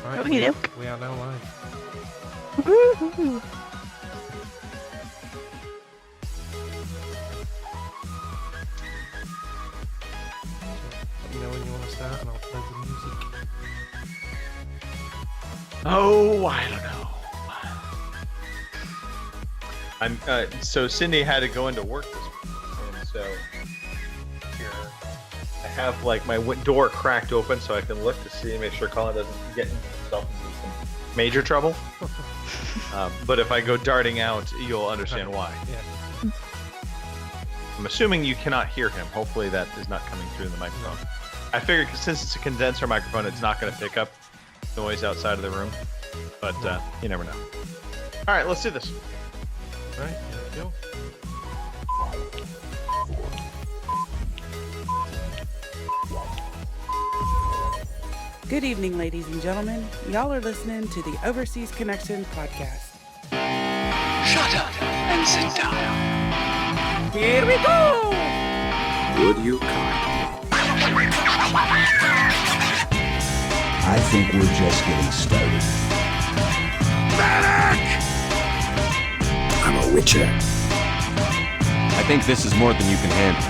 Right, we are now live. Woo-hoo. Let me know when you want to start and I'll play the music. Oh, I don't know. So Cindy had to go into work this week, and so here I have like my door cracked open so I can look to see, make sure Colin doesn't get himself into some major trouble. But if I go darting out, you'll understand why. Yeah. I'm assuming you cannot hear him. Hopefully that is not coming through the microphone. I figured since it's a condenser microphone, it's not going to pick up noise outside of the room. But you never know. All right, let's do this. Right, here we go. Good evening, ladies and gentlemen. Y'all are listening to the Overseas Connection podcast. Shut up and sit down. Here we go! Would you kind? I think we're just getting started. Medic! I'm a witcher. I think this is more than you can handle.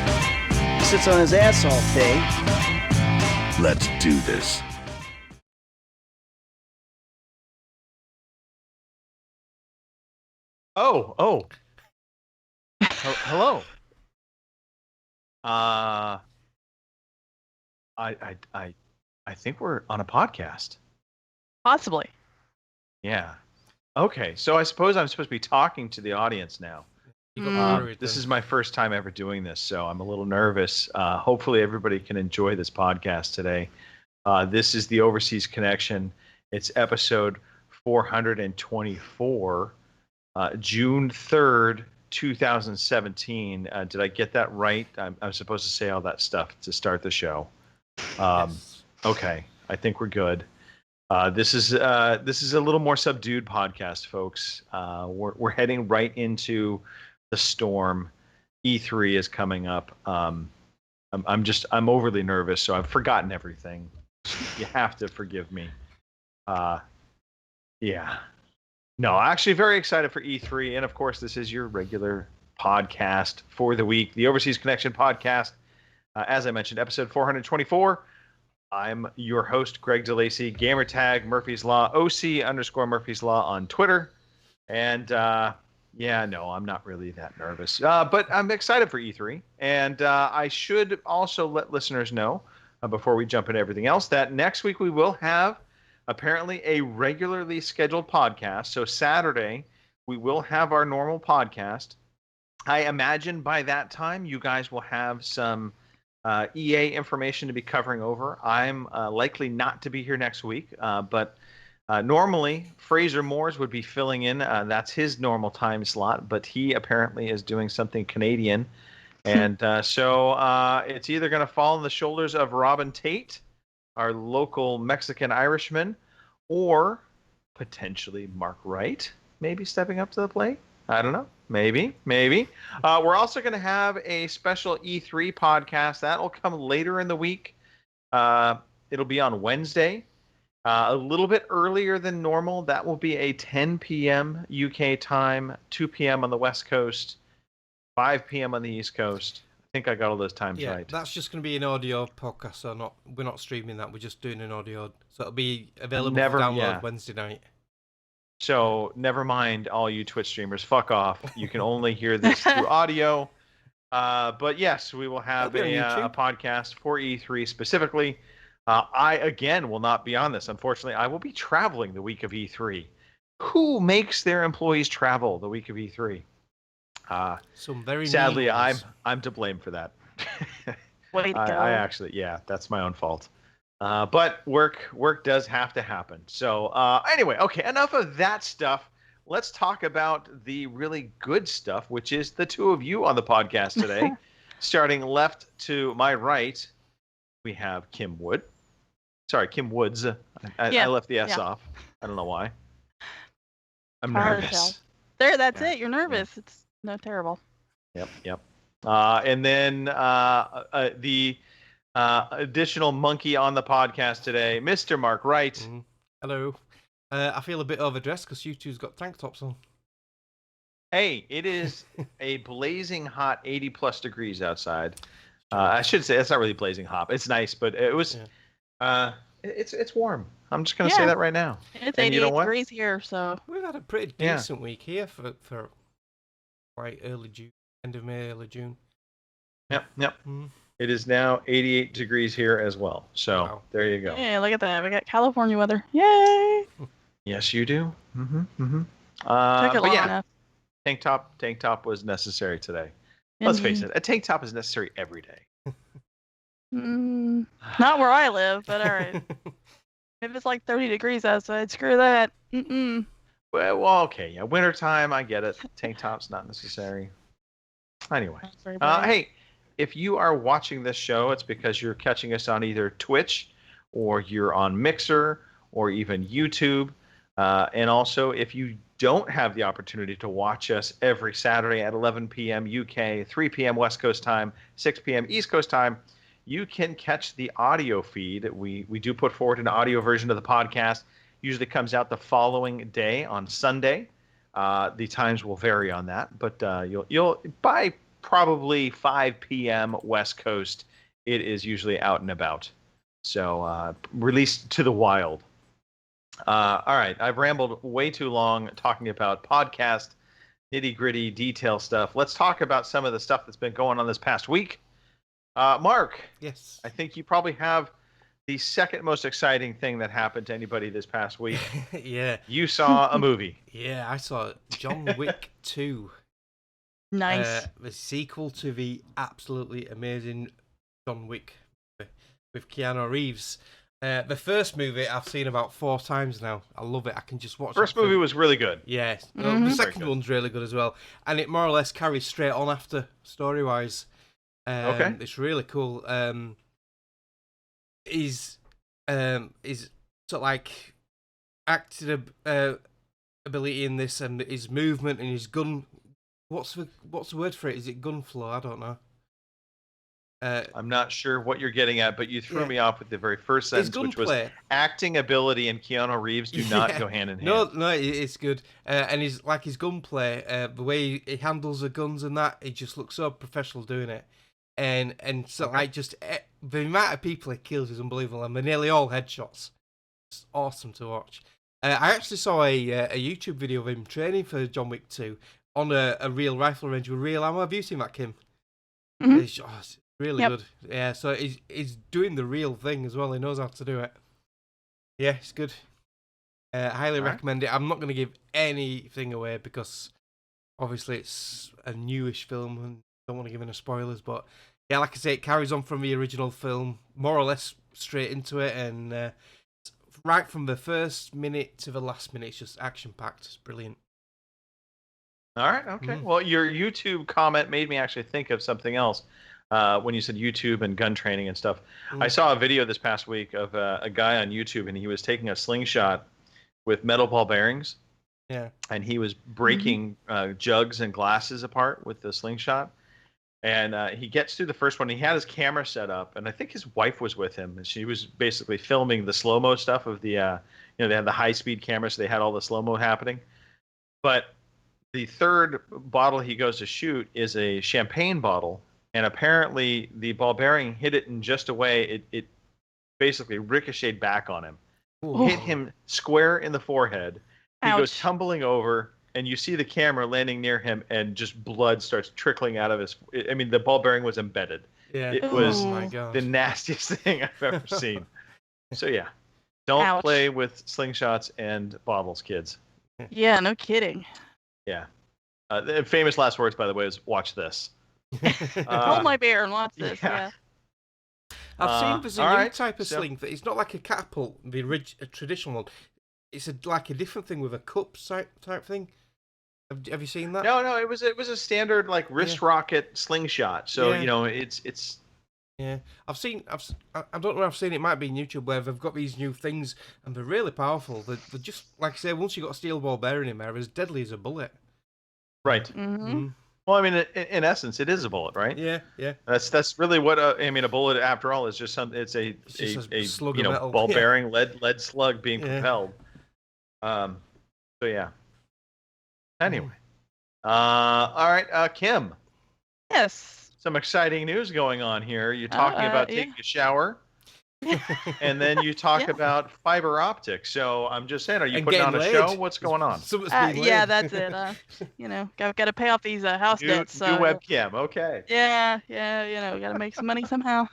He sits on his ass all day. Let's do this. Oh. Hello. I think we're on a podcast. Possibly. Yeah. Okay. So I suppose I'm supposed to be talking to the audience now. You got worried This then. is my first time ever doing this, so I'm a little nervous. Hopefully everybody can enjoy this podcast today. This is the Overseas Connection. It's episode 424, June 3rd, 2017. Did I get that right? I'm supposed to say all that stuff to start the show. Yes. Okay, I think we're good. This is a little more subdued podcast, folks. We're heading right into the storm. E3 is coming up. I'm overly nervous, so I've forgotten everything. You have to forgive me. Yeah. No, actually very excited for E3, and of course this is your regular podcast for the week, the Overseas Connection podcast. As I mentioned, episode 424. I'm your host, Greg DeLacy, gamertag Murphy's Law, OC_Murphy's Law on Twitter. And no, I'm not really that nervous. But I'm excited for E3. And I should also let listeners know, before we jump into everything else, that next week we will have apparently a regularly scheduled podcast. So Saturday, we will have our normal podcast. I imagine by that time, you guys will have some EA information to be covering over. I'm likely not to be here next week, but normally Fraser Moores would be filling in. That's his normal time slot, but he apparently is doing something Canadian. And so it's either going to fall on the shoulders of Robin Tate, our local Mexican-Irishman, or potentially Mark Wright, maybe stepping up to the plate. I don't know. Maybe. We're also going to have a special E3 podcast. That will come later in the week. It'll be on Wednesday, a little bit earlier than normal. That will be a 10 p.m. UK time, 2 p.m. on the West Coast, 5 p.m. on the East Coast. I think I got all those times right. That's just going to be an audio podcast, so we're not streaming that. We're just doing an audio. So it'll be available for download Wednesday night. So never mind all you Twitch streamers. Fuck off. You can only hear this through audio. But yes, we will have a podcast for E3 specifically. I, again, will not be on this. Unfortunately, I will be traveling the week of E3. Who makes their employees travel the week of E3? Some very sadly, mean ones. I'm to blame for that. Way to go. I actually, that's my own fault. But work does have to happen. So anyway, okay, enough of that stuff. Let's talk about the really good stuff, which is the two of you on the podcast today. Starting left to my right, we have Kim Woods. I left the S off. I don't know why. I'm nervous. There, that's it. You're nervous. Yeah. It's no terrible. Yep. And then the additional monkey on the podcast today, Mr. Mark Wright. Mm-hmm. Hello. I feel a bit overdressed because you two's got tank tops on. Hey, it is a blazing hot 80+ degrees outside. I should say it's not really blazing hot. It's nice, but it was. Yeah. It's warm. I'm just gonna say that right now. It's And 88 you know what? degrees here, so We've had a pretty decent week here for quite early June, end of May, early June. Yep. It is now 88 degrees here as well. So there you go. yeah, look at that. We got California weather. Yay! Yes, you do. Took it But long yeah, enough. tank top was necessary today. Let's face it, a tank top is necessary every day. Not where I live, but all right. If it's like 30 degrees outside, screw that. Well, okay, yeah, wintertime, I get it. Tank top's not necessary. Anyway, hey, if you are watching this show, it's because you're catching us on either Twitch or you're on Mixer or even YouTube. And also, if you don't have the opportunity to watch us every Saturday at 11 p.m. UK, 3 p.m. West Coast time, 6 p.m. East Coast time, you can catch the audio feed. We do put forward an audio version of the podcast. Usually comes out the following day on Sunday. The times will vary on that, but you'll by probably 5 p.m. West Coast, it is usually out and about. So released to the wild. All right, I've rambled way too long talking about podcast nitty-gritty detail stuff. Let's talk about some of the stuff that's been going on this past week. Mark. Yes. I think you probably have the second most exciting thing that happened to anybody this past week. Yeah. You saw a movie. Yeah, I saw John Wick 2. Nice. The sequel to the absolutely amazing John Wick with Keanu Reeves. The first movie I've seen about 4 times now. I love it. I can just watch it. First movie was really good. Yes. The second one's really good as well. And it more or less carries straight on after, story-wise. Okay. It's really cool. His sort of like acting ability in this, and his movement and his gun. What's the word for it? Is it gun flow? I don't know. I'm not sure what you're getting at, but you threw me off with the very first sentence, which was acting ability and Keanu Reeves do not go hand in hand. No, it's good. And his gunplay, the way he handles the guns and that, he just looks so professional doing it. And so like just the amount of people he kills is unbelievable, and they're nearly all headshots. It's awesome to watch. I actually saw a YouTube video of him training for John Wick 2 on a real rifle range with real ammo. Have you seen that, Kim? Mm-hmm. It's really good. Yeah, so he's doing the real thing as well. He knows how to do it. Yeah, it's good. Highly recommend it. I'm not going to give anything away because obviously it's a newish film and don't want to give any spoilers, but yeah, like I say, it carries on from the original film, more or less straight into it, and right from the first minute to the last minute, it's just action-packed. It's brilliant. All right, okay. Well, your YouTube comment made me actually think of something else when you said YouTube and gun training and stuff. I saw a video this past week of a guy on YouTube, and he was taking a slingshot with metal ball bearings. Yeah. And he was breaking jugs and glasses apart with the slingshot. And he gets through the first one. He had his camera set up, and I think his wife was with him. And she was basically filming the slow-mo stuff of the, they had the high-speed camera, so they had all the slow-mo happening. But the third bottle he goes to shoot is a champagne bottle, and apparently the ball bearing hit it in just a way it basically ricocheted back on him. Ooh. Hit him square in the forehead. He goes tumbling over, and you see the camera landing near him, and just blood starts trickling out of his. I mean, the ball bearing was embedded. Yeah, it was the nastiest thing I've ever seen. So yeah, don't play with slingshots and bottles, kids. Yeah, no kidding. Yeah, the famous last words, by the way, is "Watch this." Hold my beer and watch this. Yeah. I've seen there's a new type of sling. It's not like a catapult, the traditional one. It's like a different thing with a cup type thing. Have you seen that? No, it was a standard like wrist rocket slingshot. So it's. Yeah, I don't know if I've seen it. Might be on YouTube where they've got these new things and they're really powerful. They're just like I say, once you got a steel ball bearing in there, as deadly as a bullet. Right. Mm-hmm. Well, I mean, in essence, it is a bullet, right? Yeah, yeah. That's really what I mean. A bullet, after all, is just something. It's just a a slug of metal. ball Yeah. bearing lead slug being Yeah. propelled. So yeah. Anyway, all right, Kim. Yes. Some exciting news going on here. You're talking about taking a shower, and then you talk Yeah. about fiber optics. So I'm just saying, are you And putting getting on a laid. show? What's going on? Something's being Yeah, laid. that's it. Got to pay off these house New debts. So webcam. Okay. yeah, got to make some money somehow.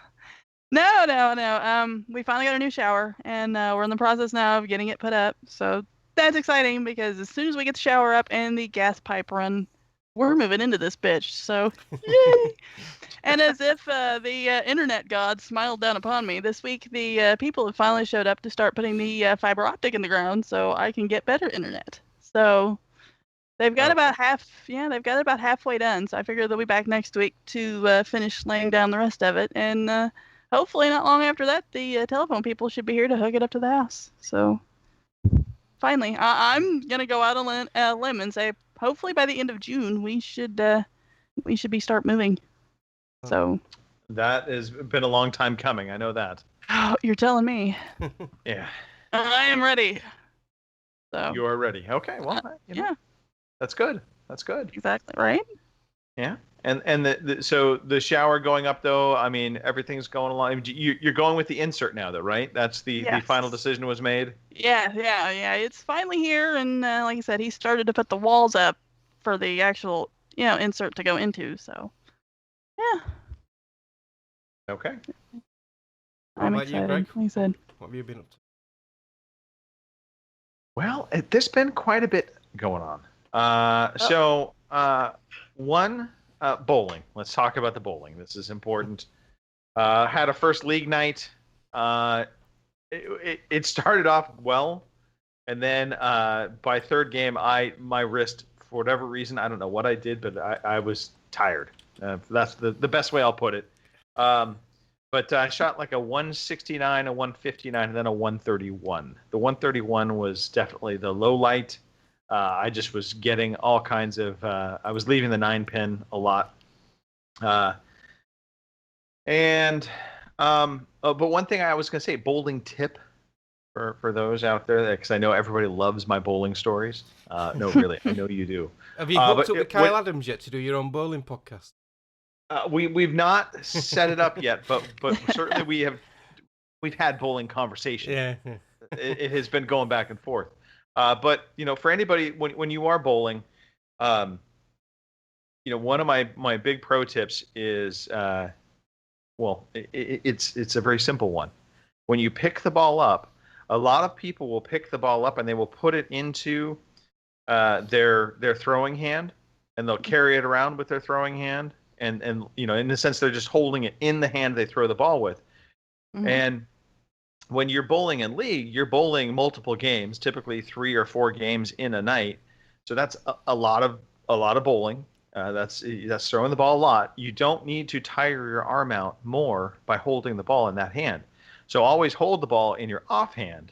No. We finally got our new shower, and we're in the process now of getting it put up. So that's exciting because as soon as we get the shower up and the gas pipe run, we're moving into this bitch. So yay! And as if the internet god smiled down upon me, this week the people have finally showed up to start putting the fiber optic in the ground so I can get better internet. So they've got about halfway done. So I figure they'll be back next week to finish laying down the rest of it. And hopefully not long after that, the telephone people should be here to hook it up to the house. So finally, I'm going to go out on a limb and say hopefully by the end of June we should start moving. So That has been a long time coming. I know that. you're telling me. Yeah. I am ready. So You are ready. Okay. Well, yeah, that's good. That's good. exactly right. Yeah. And so the shower going up though, I mean, everything's going along. You're going with the insert now though, right? That's the final decision was made. Yeah. It's finally here, and like I said, he started to put the walls up for the actual insert to go into. So yeah. Okay. I'm about you, excited. Greg? Like I said. What have you been up to? Well, there's been quite a bit going on. Bowling. Let's talk about the bowling. This is important. Had a first league night. It started off well, and then by third game, my wrist, for whatever reason, I don't know what I did, but I was tired. That's the best way I'll put it. But I shot like a 169, a 159, and then a 131. The 131 was definitely the low light. I just was getting all kinds of. I was leaving the 9-pin a lot. But one thing I was going to say, bowling tip for those out there, because I know everybody loves my bowling stories. No, really, I know you do. Have you hooked up with Kyle Adams yet to do your own bowling podcast? We've not set it up yet, but certainly we've had bowling conversation. Yeah. It has been going back and forth. But for anybody when you are bowling, one of my big pro tips is it's a very simple one. When you pick the ball up, a lot of people will pick the ball up and they will put it into their throwing hand, and they'll carry it around with their throwing hand. And in a sense, they're just holding it in the hand they throw the ball with. Mm-hmm. And when you're bowling in league, you're bowling multiple games, typically 3 or 4 games in a night. So that's a lot of bowling. That's throwing the ball a lot. You don't need to tire your arm out more by holding the ball in that hand. So always hold the ball in your offhand.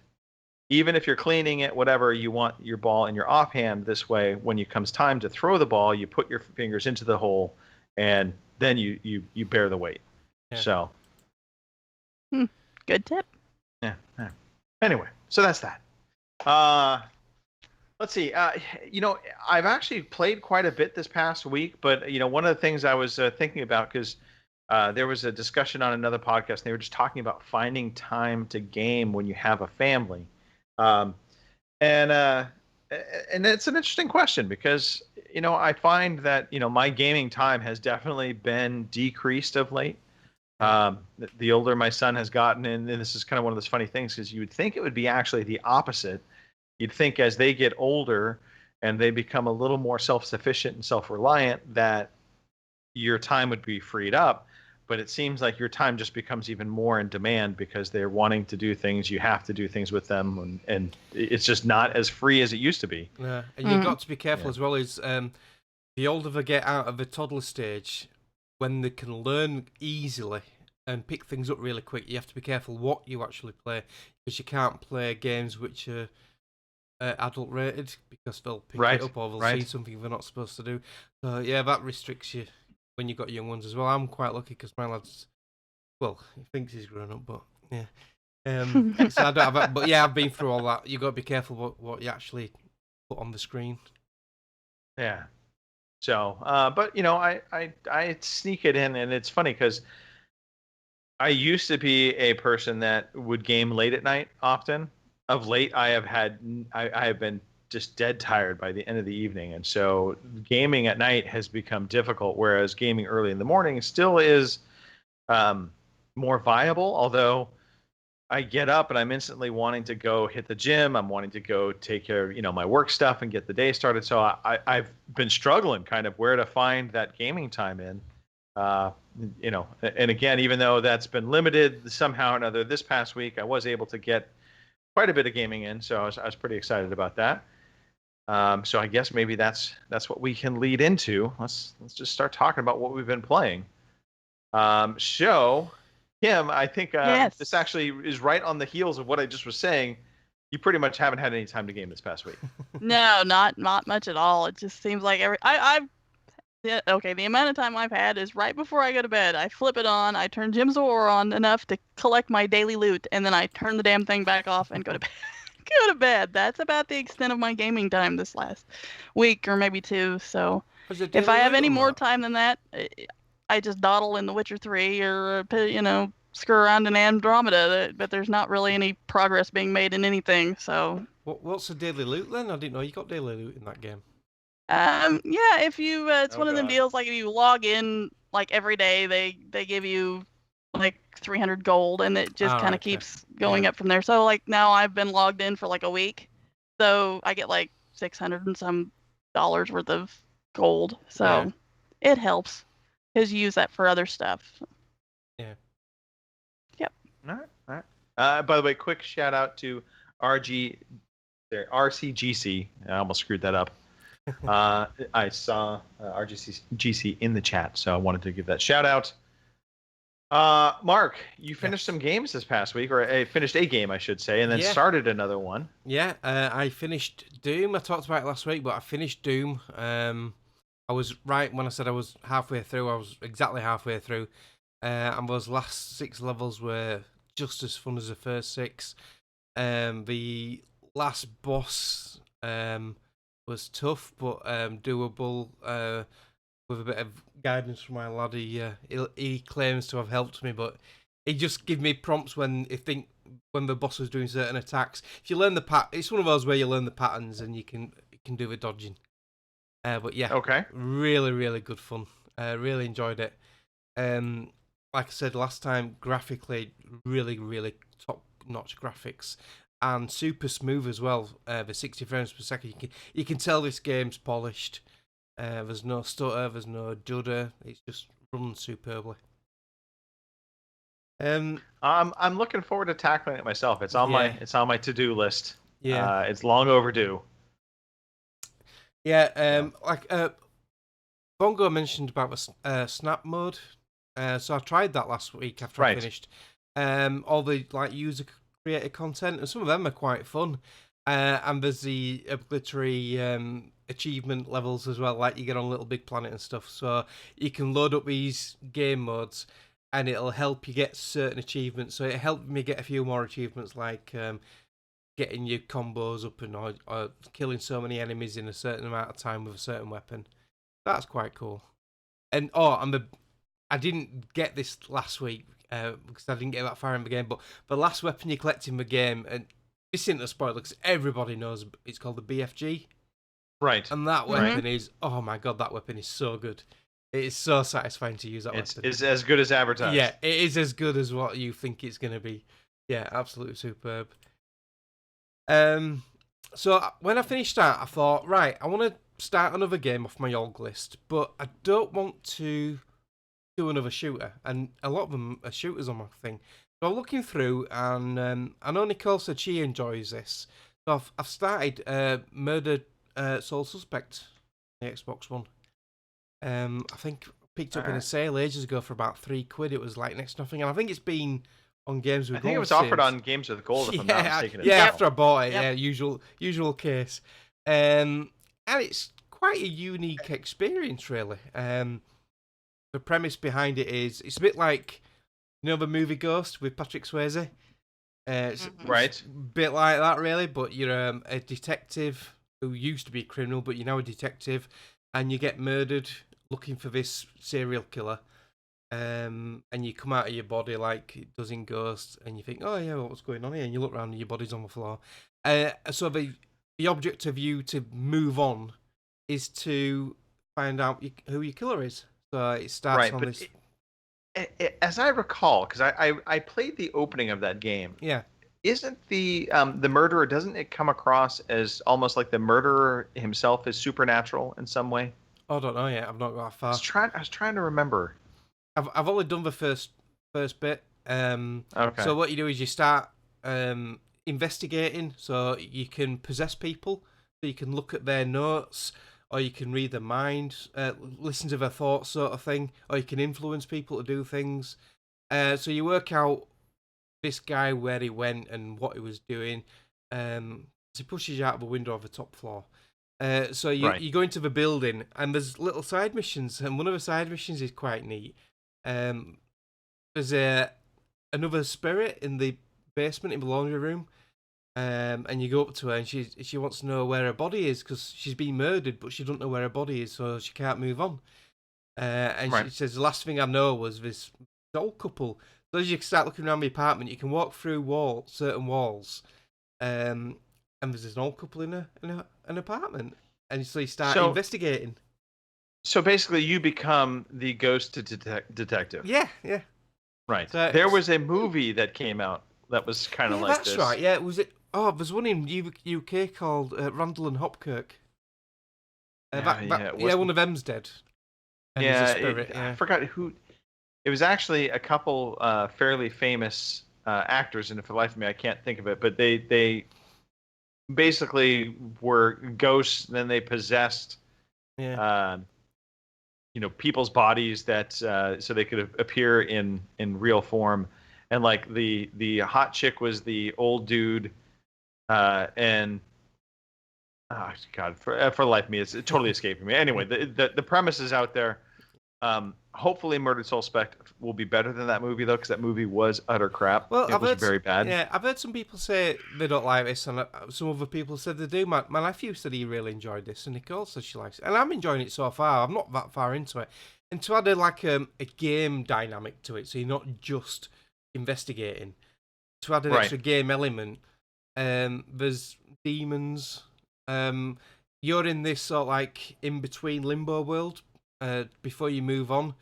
Even if you're cleaning it, whatever, you want your ball in your offhand. This way, when it comes time to throw the ball, you put your fingers into the hole, and then you bear the weight. Yeah. So good tip. Yeah. Anyway, so that's that. Let's see. I've actually played quite a bit this past week, but one of the things I was thinking about, because there was a discussion on another podcast, and they were just talking about finding time to game when you have a family, and it's an interesting question because I find that my gaming time has definitely been decreased of late. The older my son has gotten, and this is kind of one of those funny things, because you would think it would be actually the opposite. You'd think as they get older and they become a little more self-sufficient and self-reliant, that your time would be freed up. But it seems like your time just becomes even more in demand because they're wanting to do things. You have to do things with them, and it's just not as free as it used to be. Yeah, and you've got to be careful as well. Is the older they get out of the toddler stage, when they can learn easily and pick things up really quick, you have to be careful what you actually play, because you can't play games which are adult rated because they'll pick Right, it up or they'll right. see something they're not supposed to do. So yeah, that restricts you when you've got young ones as well. I'm quite lucky because my lad's, well, he thinks he's grown up, but yeah. So I don't have that, but yeah, I've been through all that. You got to be careful what you actually put on the screen. Yeah. So, but I sneak it in, and it's funny because I used to be a person that would game late at night often. Of late, I have been just dead tired by the end of the evening, and so gaming at night has become difficult. Whereas gaming early in the morning still is more viable. Although I get up and I'm instantly wanting to go hit the gym. I'm wanting to go take care of my work stuff and get the day started. So I've been struggling kind of where to find that gaming time in. And again, even though that's been limited somehow or another, this past week I was able to get quite a bit of gaming in, so I was pretty excited about that. So I guess maybe that's what we can lead into. Let's just start talking about what we've been playing. Kim, I think Yes. this actually is right on the heels of what I just was saying. You pretty much haven't had any time to game this past week. No, not much at all. It just seems like the amount of time I've had is right before I go to bed. I flip it on, I turn Jim's War on enough to collect my daily loot, and then I turn the damn thing back off and go to bed. Go to bed. That's about the extent of my gaming time this last week or maybe 2. So if I have any more time than that, I just dawdle in The Witcher 3 or screw around in Andromeda. But there's not really any progress being made in anything. So What's the daily loot then? I didn't know you got daily loot in that game. yeah, if you it's Oh, one of them God. deals like if you log in like every day, they give you like 300 gold, and it just kind of keeps going up from there. So like now I've been logged in for like a week, so I get like 600 and some dollars worth of gold. So it helps because you use that for other stuff. Yeah. Yep. All right. By the way, quick shout out to RCGC. I almost screwed that up. I saw RCGC in the chat, so I wanted to give that shout out. Mark, you finished some games this past week, or finished a game, I should say, and then started another one. Yeah, I finished Doom. I talked about it last week, but I finished Doom. I was right when I said I was halfway through. I was exactly halfway through. And those last 6 levels were just as fun as the first 6. The last boss was tough, but doable. With a bit of guidance from my lad, he claims to have helped me, but he just give me prompts when the boss was doing certain attacks. If you learn it's one of those where you learn the patterns and you can do the dodging. But yeah, okay, really, really good fun. Really enjoyed it. Like I said last time, graphically, really, really top-notch graphics. And super smooth as well. The 60 frames per second. You can tell this game's polished. There's no stutter. There's no judder. It's just runs superbly. I'm looking forward to tackling it myself. It's on my to-do list. Yeah, it's long overdue. Yeah. Like Bongo mentioned about the snap mode. So I tried that last week after I finished. All the user created content, and some of them are quite fun. And there's the obligatory achievement levels as well, like you get on Little Big Planet and stuff. So you can load up these game modes, and it'll help you get certain achievements. So it helped me get a few more achievements, like getting your combos up and or killing so many enemies in a certain amount of time with a certain weapon. That's quite cool. And I didn't get this last week because I didn't get that far in the game. But the last weapon you collect in the game, and this isn't a spoiler because everybody knows it's called the BFG. Right. And that weapon is, oh my god, that weapon is so good. It is so satisfying to use that weapon. It's as good as advertised. Yeah, it is as good as what you think it's going to be. Yeah, absolutely superb. So when I finished that, I thought, right, I want to start another game off my org list, but I don't want to do another shooter, and a lot of them are shooters on my thing. So I'm looking through, and I know Nicole said she enjoys this, so I've started Murder Soul Suspect on the Xbox One. I think I picked up in a sale ages ago for about £3. It was like next to nothing, and I think it's been on games with I gold. think it was offered seems. on Games with Gold, if I'm not mistaken. as Yeah, well. after I bought it, Yep. yeah, usual case. And it's quite a unique experience, really. The premise behind it is it's a bit like the movie Ghost with Patrick Swayze. It's Right. a bit like that, really. But you're a detective who used to be a criminal, but you're now a detective, and you get murdered looking for this serial killer. And you come out of your body like it does in Ghost, and you think, oh yeah, what's going on here? And you look around and your body's on the floor. So the object of you to move on is to find out who your killer is. So it starts Right, on but this. as I recall, because I played the opening of that game, Yeah. isn't the murderer, doesn't it come across as almost like the murderer himself is supernatural in some way? I don't know yet. I've not got that far. I was trying to remember. I've only done the first bit. Okay. So what you do is you start investigating. So you can possess people. So you can look at their notes, or you can read their mind, listen to their thoughts, sort of thing. Or you can influence people to do things. So you work out this guy where he went and what he was doing. So he pushes you out of the window of the top floor. So you go into the building, and there's little side missions, and one of the side missions is quite neat. There's another spirit in the basement in the laundry room, and you go up to her, and she wants to know where her body is because she's been murdered, but she doesn't know where her body is, so she can't move on. And she says the last thing I know was this old couple. So as you start looking around the apartment, you can walk through certain walls, and there's an old couple in an apartment, and so you start investigating. So basically, you become the ghost detective. Yeah. Right. So there was a movie that came out that was kind of like that's this. right. Yeah, was it? Oh, there's one in UK called Randall and Hopkirk. One of them's dead. And there's a spirit, I forgot who. It was actually a couple fairly famous actors, and for the life of me, I can't think of it. But they basically were ghosts, and then they possessed people's bodies that so they could appear in real form. And like the hot chick was the old dude, and oh god, for the life of me, it's totally escaping me. Anyway, the premise is out there. Hopefully, Murdered Soul Spect will be better than that movie, though, because that movie was utter crap. Well, it was very bad. Yeah, I've heard some people say they don't like this, and some other people said they do. My nephew said he really enjoyed this, and Nicole said she likes it, and I'm enjoying it so far. I'm not that far into it, and to add a game dynamic to it, so you're not just investigating. To add an extra game element, there's demons. You're in this sort of like in between limbo world. Before you move on,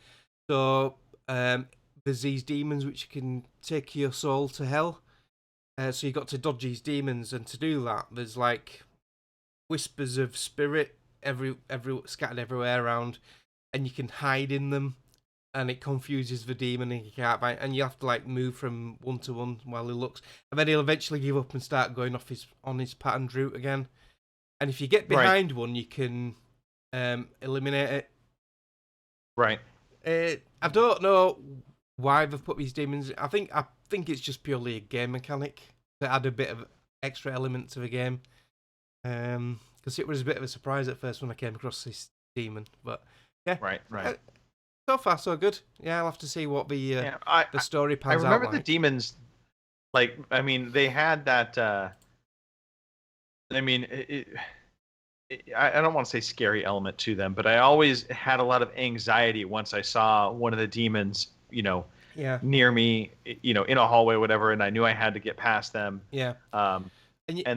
so there's these demons which can take your soul to hell. So you got to dodge these demons, and to do that, there's like whispers of spirit every scattered everywhere around, and you can hide in them, and it confuses the demon, and you can't find. And you have to like move from one to one while he looks, and then he'll eventually give up and start going on his patterned route again. And if you get behind one, you can eliminate it. Right. I don't know why they've put these demons. I think it's just purely a game mechanic to add a bit of extra element to the game. Because it was a bit of a surprise at first when I came across this demon. But yeah, right. So far, so good. Yeah, I'll have to see what the story pans out. I remember the demons. Like, I mean, they had that. I mean, I don't want to say scary element to them, but I always had a lot of anxiety once I saw one of the demons, near me, in a hallway, or whatever, and I knew I had to get past them. Yeah. And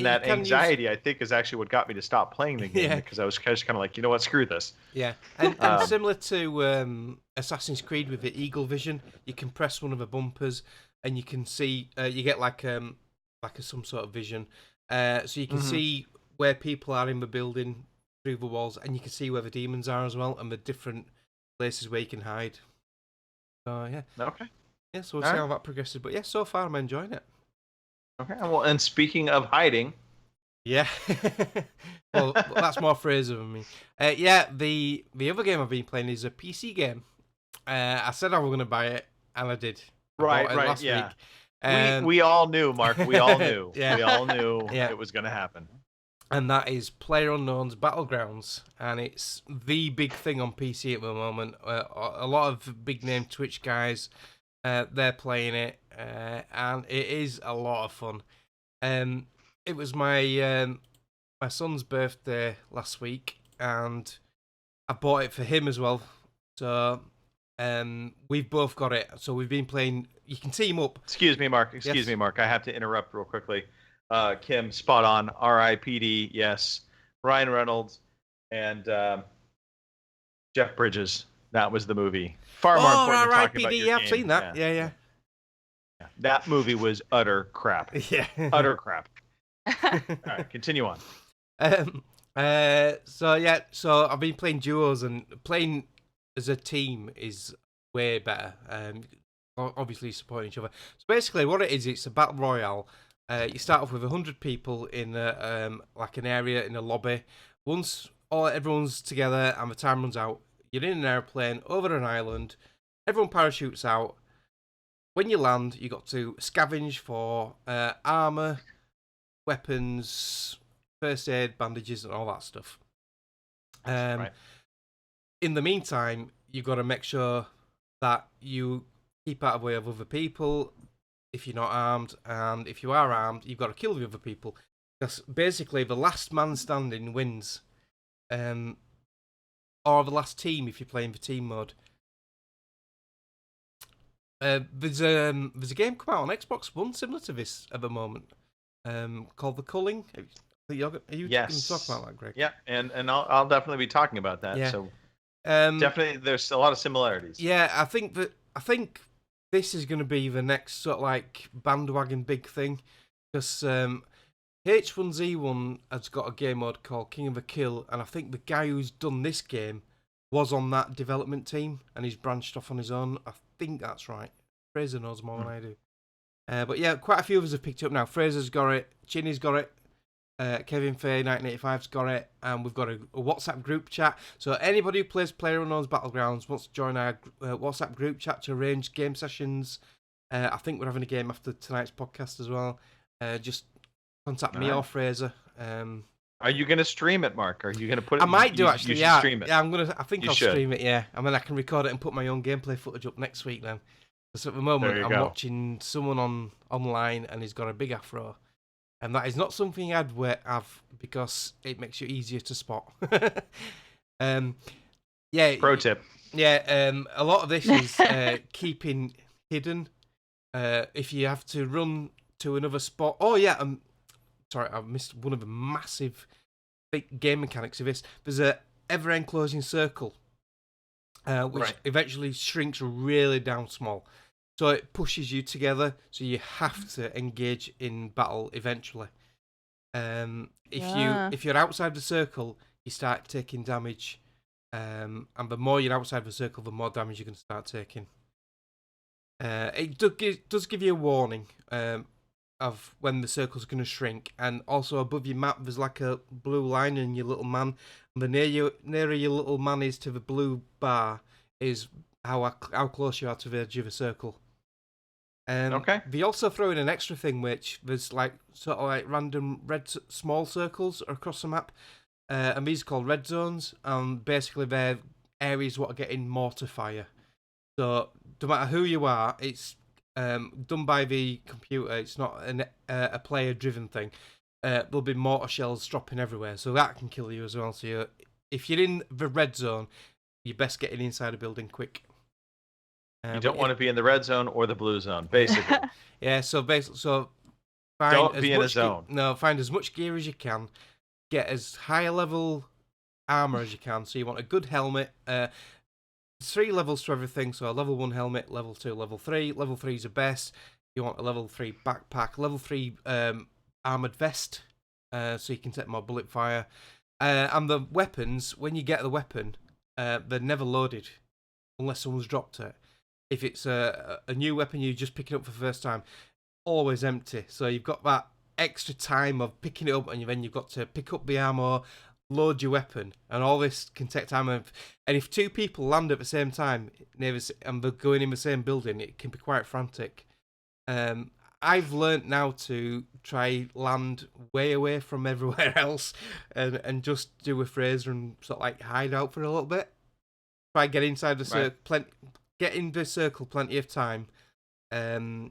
that anxiety, I think, is actually what got me to stop playing the game, because I was just kind of like, you know what, screw this. Yeah, and similar to Assassin's Creed with the Eagle Vision, you can press one of the bumpers, and you can see, you get some sort of vision, so you can see where people are in the building through the walls, and you can see where the demons are as well, and the different places where you can hide. So yeah. Okay. Yeah, so we'll see how that progresses. But yeah, so far I'm enjoying it. Okay. Well, and speaking of hiding. Yeah. Well, that's more Fraser than me. Yeah, the other game I've been playing is a PC game. I said I was going to buy it, and I did. I bought it last week. We all knew, Mark. We all knew. Yeah. We all knew Yeah. it was going to happen. And that is PlayerUnknown's Battlegrounds, and it's the big thing on PC at the moment. A lot of big name Twitch guys, they're playing it, and it is a lot of fun. It was my son's birthday last week, and I bought it for him as well. So we've both got it. So we've been playing. You can team up. Excuse me, Mark. Excuse me, Mark. I have to interrupt real quickly. Kim, spot on. R.I.P.D. Yes. Ryan Reynolds and Jeff Bridges. That was the movie. Far more important than talking about your yeah, I've game. seen that. Yeah. That movie was utter crap. Yeah. Utter crap. All right, continue on. So I've been playing duos, and playing as a team is way better. Obviously supporting each other. So basically, what it is, it's a battle royale. You start off with 100 people in like an area in a lobby. Once everyone's together and the time runs out, you're in an airplane over an island. Everyone parachutes out. When you land, you got to scavenge for armor, weapons, first aid, bandages, and all that stuff. Right. In the meantime, you've got to make sure that you keep out of the way of other people if you're not armed, and if you are armed, you've got to kill the other people. Because basically, the last man standing wins. Or the last team if you're playing the team mode. There's a game come out on Xbox One similar to this at the moment, called the Culling. Are you going to talk about that, Greg? Yeah, and I'll definitely be talking about that. Yeah. So definitely, there's a lot of similarities. Yeah, I think this is going to be the next sort of like bandwagon big thing, because H1Z1 has got a game mode called King of the Kill, and I think the guy who's done this game was on that development team, and he's branched off on his own. I think that's right. Fraser knows more than I do. But yeah, quite a few of us have picked it up now. Fraser's got it, Chinny's got it, Kevin Fay 1985's got it, and we've got a WhatsApp group chat. So anybody who plays PlayerUnknown's Battlegrounds wants to join our WhatsApp group chat to arrange game sessions. I think we're having a game after tonight's podcast as well. Just contact me or Fraser. Are you going to stream it, Mark? Are you going to put it? I might do actually. Yeah, stream it. Yeah, I'm gonna. I think You I'll should. stream it. Yeah, and then I can record it and put my own gameplay footage up next week. Then, because at the moment There you I'm go. watching someone online and he's got a big afro, and that is not something I'd have because it makes you easier to spot. Yeah. Pro tip. Yeah. A lot of this is keeping hidden. If you have to run to another spot. Oh yeah. Sorry, I missed one of the massive big game mechanics of this. There's a ever-enclosing circle, which eventually shrinks really down small. So it pushes you together, so you have to engage in battle eventually. If you're outside the circle, you start taking damage, and the more you're outside the circle, the more damage you're going to start taking. It does give you a warning of when the circle's going to shrink, and also above your map there's like a blue line in your little man, and the nearer your little man is to the blue bar is how close you are to the edge of a circle. Okay. They also throw in an extra thing, which there's like sort of like random red small circles across the map, and these are called red zones, and basically they're areas what are getting mortar fire. So no matter who you are, it's done by the computer. It's not a player-driven thing. There'll be mortar shells dropping everywhere, so that can kill you as well. So if you're in the red zone, you're best getting inside a building quick. You don't want to be in the red zone or the blue zone, basically. Yeah, so find Don't as be in a much zone. Find as much gear as you can. Get as high a level armor as you can. So you want a good helmet. 3 levels to everything. So a level 1 helmet, level 2, level 3. Level 3 is the best. You want a level 3 backpack, level 3 armored vest, so you can take more bullet fire. And the weapons, when you get the weapon, they're never loaded unless someone's dropped it. If it's a new weapon you're just picking up for the first time, always empty. So you've got that extra time of picking it up, and then you've got to pick up the ammo, load your weapon, and all this can take time. And if 2 people land at the same time and they're going in the same building, it can be quite frantic. And I've learnt now to try land way away from everywhere else, and just do a Fraser and sort of like hide out for a little bit. Try get inside the circle, get in the circle plenty of time, and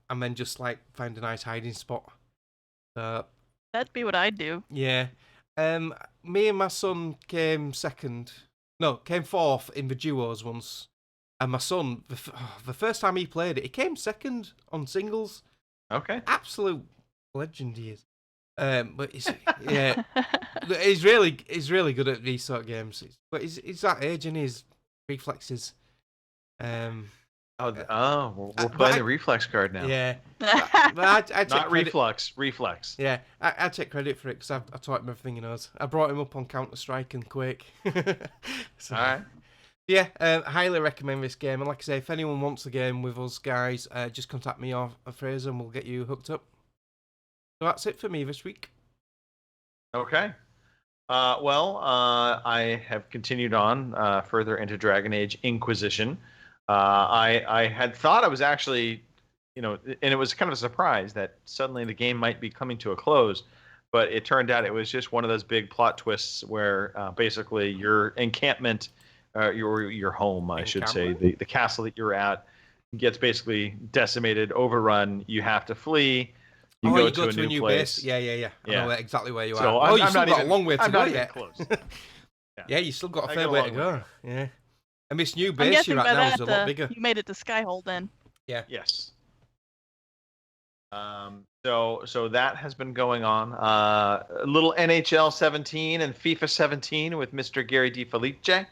then just like find a nice hiding spot. That'd be what I'd do. Yeah. Me and my son came fourth in the duos once. And my son, the first time he played it, he came second on singles. Okay. Absolute legend he is. But he's he's really good at these sort of games. But he's that age and his reflexes. We're playing the reflex card now. Yeah. But I Not reflex. Yeah, I take credit for it because I taught him everything he knows. I brought him up on Counter-Strike and Quake. So, all right. Yeah, highly recommend this game. And like I say, if anyone wants a game with us guys, just contact me or Fraser and we'll get you hooked up. So that's it for me this week. Okay. I have continued on further into Dragon Age Inquisition. I had thought I was actually, and it was kind of a surprise that suddenly the game might be coming to a close, but it turned out it was just one of those big plot twists where basically your encampment, your home, I should say, the castle that you're at gets basically decimated, overrun. You have to flee. You go to a new place. Base. Yeah. I know exactly where you are. So you've still got a long way to go yet. Close. Yeah, you still got a fair way to go. Yeah. And this new I'm base guessing you're by at now that, is a lot bigger. You made it to Skyhold then. Yeah. Yes. So that has been going on. A little NHL 17 and FIFA 17 with Mr. Gary DiFelice.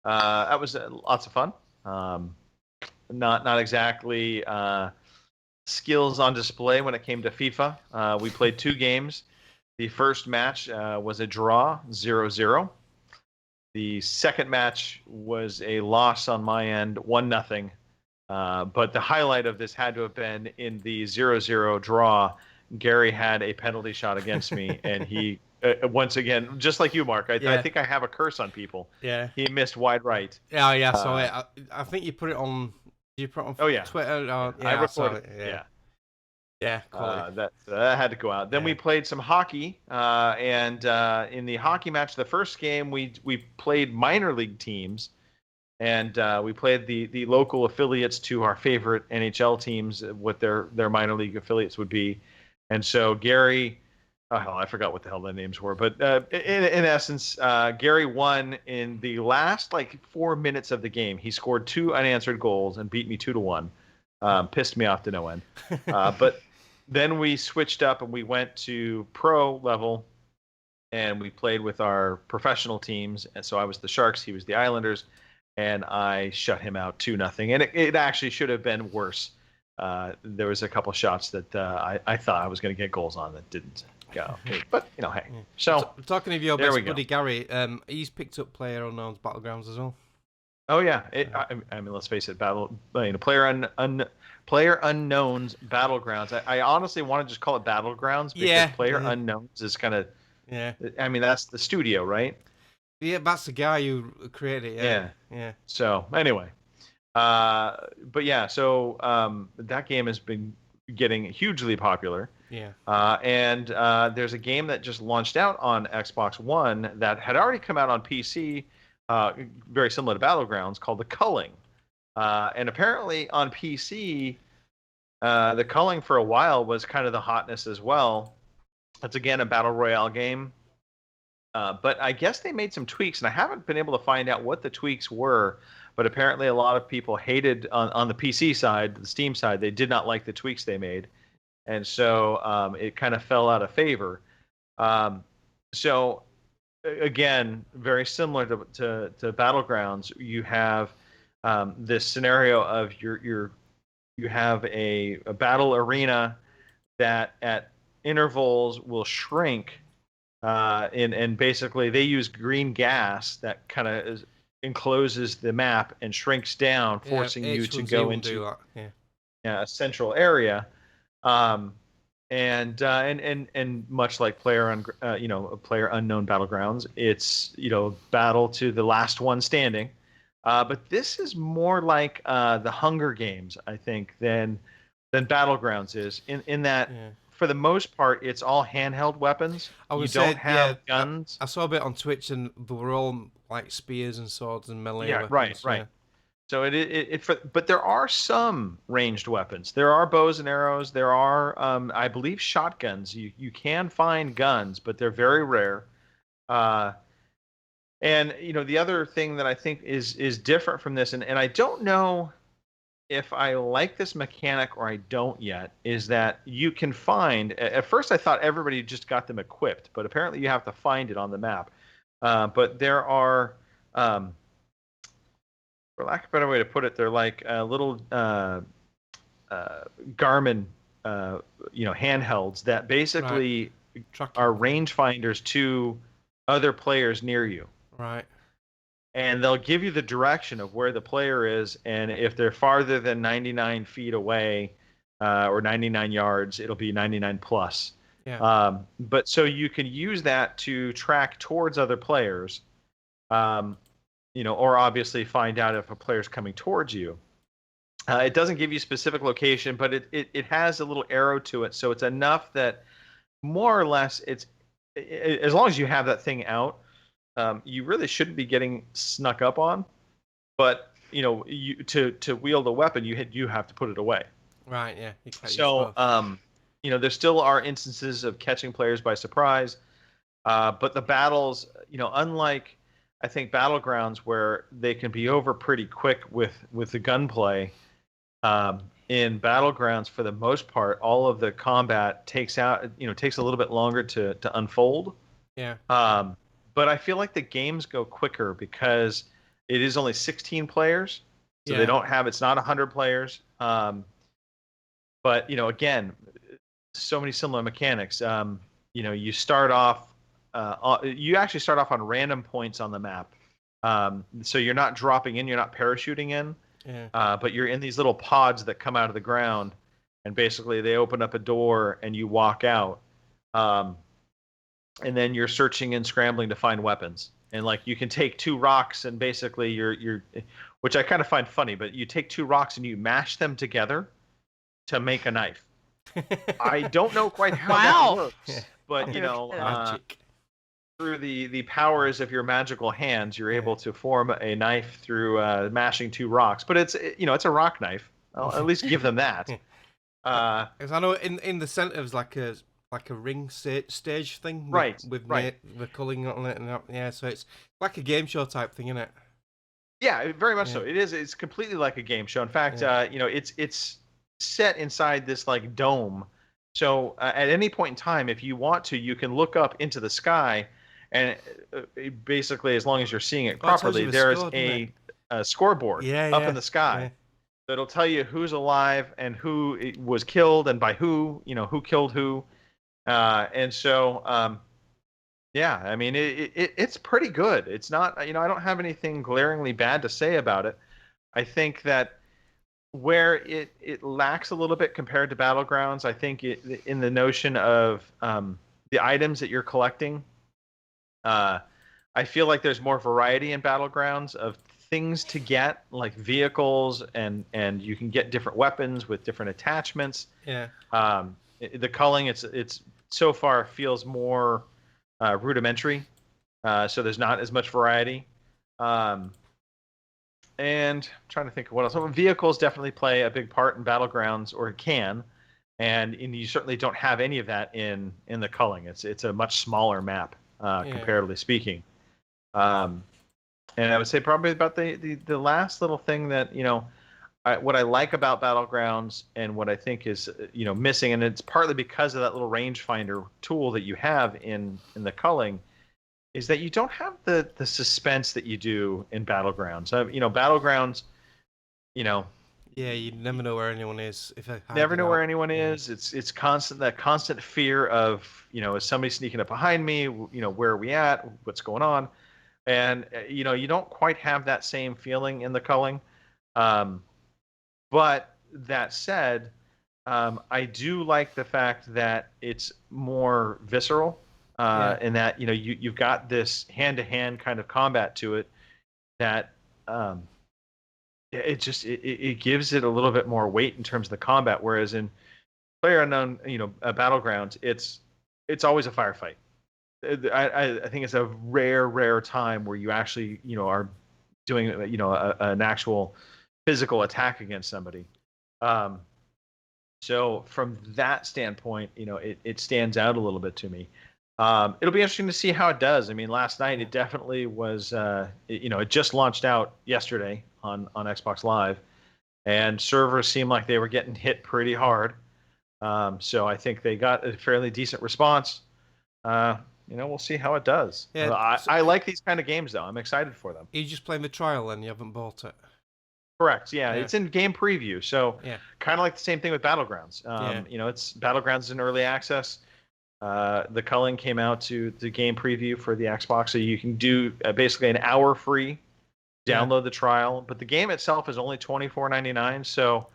That was lots of fun. Not exactly skills on display when it came to FIFA. We played 2 games. The first match was a draw, 0-0. The second match was a loss on my end, 1-0. But the highlight of this had to have been in the 0-0 draw. Gary had a penalty shot against me, and he, once again, just like you, Mark, I think I have a curse on people. Yeah. He missed wide right. Oh, yeah. So I think you put it on. You put it on Twitter. I recorded it. Yeah. Yeah, cool. That had to go out. Then we played some hockey, and in the hockey match, the first game, we played minor league teams, and we played the local affiliates to our favorite NHL teams, what their minor league affiliates would be. And so Gary, I forgot what the hell their names were, but in essence, Gary won in the last 4 minutes of the game. He scored 2 unanswered goals and beat me 2-1. Pissed me off to no end. But then we switched up and we went to pro level, and we played with our professional teams. And so I was the Sharks, he was the Islanders, and I shut him out 2-0. And it actually should have been worse. There was a couple shots that I thought I was going to get goals on that didn't go. But hey. So talking of your best buddy Gary, he's picked up PlayerUnknown's Battlegrounds as well. Oh yeah, I mean, let's face it, PlayerUnknown's Battlegrounds. I honestly want to just call it Battlegrounds because PlayerUnknown's is kind of. Yeah. I mean, that's the studio, right? Yeah, that's the guy who created it. Yeah. So anyway, but yeah, so that game has been getting hugely popular. Yeah. And there's a game that just launched out on Xbox One that had already come out on PC. Very similar to Battlegrounds, called the Culling. And apparently on PC, the Culling for a while was kind of the hotness as well. It's again a battle royale game. But I guess they made some tweaks, and I haven't been able to find out what the tweaks were. But apparently a lot of people hated on the PC side, the Steam side, they did not like the tweaks they made. And so it kind of fell out of favor. So again, very similar to Battlegrounds, you have this scenario of you have a battle arena that at intervals will shrink, and basically they use green gas that kind of encloses the map and shrinks down, forcing you to go into a central area. And much like PlayerUnknown Battlegrounds, it's battle to the last one standing. But this is more like the Hunger Games, I think, than than Battlegrounds is. In that, Yeah. for the most part, it's all handheld weapons. I You would don't say, have yeah, guns. I saw a bit on Twitch, and they were all like spears and swords and melee Yeah, right, weapons. right. So but there are some ranged weapons. There are bows and arrows. There are, I believe, shotguns. You can find guns, but they're very rare. Uh, and the other thing that I think is different from this, and I don't know if I like this mechanic or I don't yet, is that you can find. At first, I thought everybody just got them equipped, but apparently you have to find it on the map. But there are. For lack of a better way to put it, they're like little Garmin, handhelds that basically are rangefinders to other players near you. Right. And they'll give you the direction of where the player is, and if they're farther than 99 feet away or 99 yards, it'll be 99 plus. Yeah. But so you can use that to track towards other players. Or obviously find out if a player's coming towards you. It doesn't give you specific location, but it has a little arrow to it, so it's enough that more or less as long as you have that thing out, you really shouldn't be getting snuck up on. But to wield a weapon, you have to put it away. Right. Yeah. You can't use So both. there still are instances of catching players by surprise, but the battles, unlike I think Battlegrounds, where they can be over pretty quick with the gunplay. In Battlegrounds, for the most part, all of the combat takes a little bit longer to unfold. Yeah. But I feel like the games go quicker because it is only 16 players, so they don't have. It's not 100 players. But again, so many similar mechanics. You start off. You actually start off on random points on the map. So you're not dropping in, you're not parachuting in, but you're in these little pods that come out of the ground, and basically they open up a door and you walk out. And then you're searching and scrambling to find weapons. And like you can take 2 rocks and basically you're which I kind of find funny, but you take 2 rocks and you mash them together to make a knife. I don't know quite how that works, but magic. Through the powers of your magical hands, you're able to form a knife through mashing 2 rocks. But it's a rock knife. I'll at least give them that. Because I know in the center is like a ring stage thing, right? With right. the culling on it, and so it's like a game show type thing, isn't it? Yeah, very much so. It is. It's completely like a game show. In fact, it's set inside this like dome. So at any point in time, if you want to, you can look up into the sky. And basically, as long as you're seeing it properly, there's a scoreboard up in the sky. Yeah. So it'll tell you who's alive and who was killed and by who, who killed who. And so, I mean, it's pretty good. It's not, I don't have anything glaringly bad to say about it. I think that where it lacks a little bit compared to Battlegrounds, I think in the notion of the items that you're collecting. I feel like there's more variety in Battlegrounds of things to get, like vehicles, and you can get different weapons with different attachments. Yeah. The culling, it's so far feels more rudimentary, so there's not as much variety. And I'm trying to think of what else. Vehicles definitely play a big part in Battlegrounds, or it can, and you certainly don't have any of that in the culling. It's a much smaller map. Comparatively speaking, and I would say probably about the last little thing that what I like about Battlegrounds and what I think is missing, and it's partly because of that little rangefinder tool that you have in the culling, is that you don't have the suspense that you do in Battlegrounds. Battlegrounds, Yeah, you never know where anyone is. Never know where anyone is. It's constant fear of, is somebody sneaking up behind me? Where are we at? What's going on? And you don't quite have that same feeling in the culling. But that said, I do like the fact that it's more visceral, in that you've got this hand-to-hand kind of combat to it that it gives it a little bit more weight in terms of the combat. Whereas in PlayerUnknown, Battlegrounds, it's always a firefight. I think it's a rare time where you actually are doing an actual physical attack against somebody. So from that standpoint, it stands out a little bit to me. It'll be interesting to see how it does. I mean, last night it definitely was. It just launched out yesterday on Xbox Live, and servers seemed like they were getting hit pretty hard. So I think they got a fairly decent response. We'll see how it does. Yeah, I like these kind of games, though. I'm excited for them. Are you just playing the trial and you haven't bought it? Correct. Yeah, it's in game preview, so kind of like the same thing with Battlegrounds. It's Battlegrounds in early access. The Culling came out to the game preview for the Xbox, so you can do basically an hour free. Download the trial, but the game itself is only $24.99. So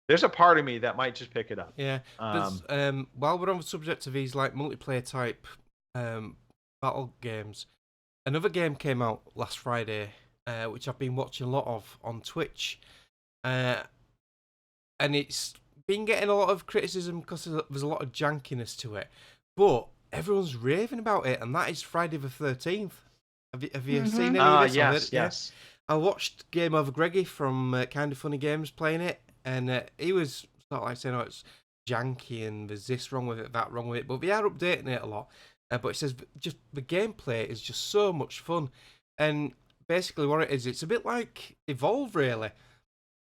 there's a part of me that might just pick it up. Yeah. While we're on the subject of these like multiplayer type battle games, another game came out last Friday, which I've been watching a lot of on Twitch, and it's been getting a lot of criticism because there's a lot of jankiness to it, but everyone's raving about it, and that is Friday the 13th. Have you seen any of this? Yes. I watched Game Over Greggy from Kind of Funny Games playing it, and he was sort of like saying, "Oh, it's janky and there's this wrong with it, that wrong with it," but they are updating it a lot. But it says just the gameplay is just so much fun, and basically what it is, it's a bit like Evolve, really.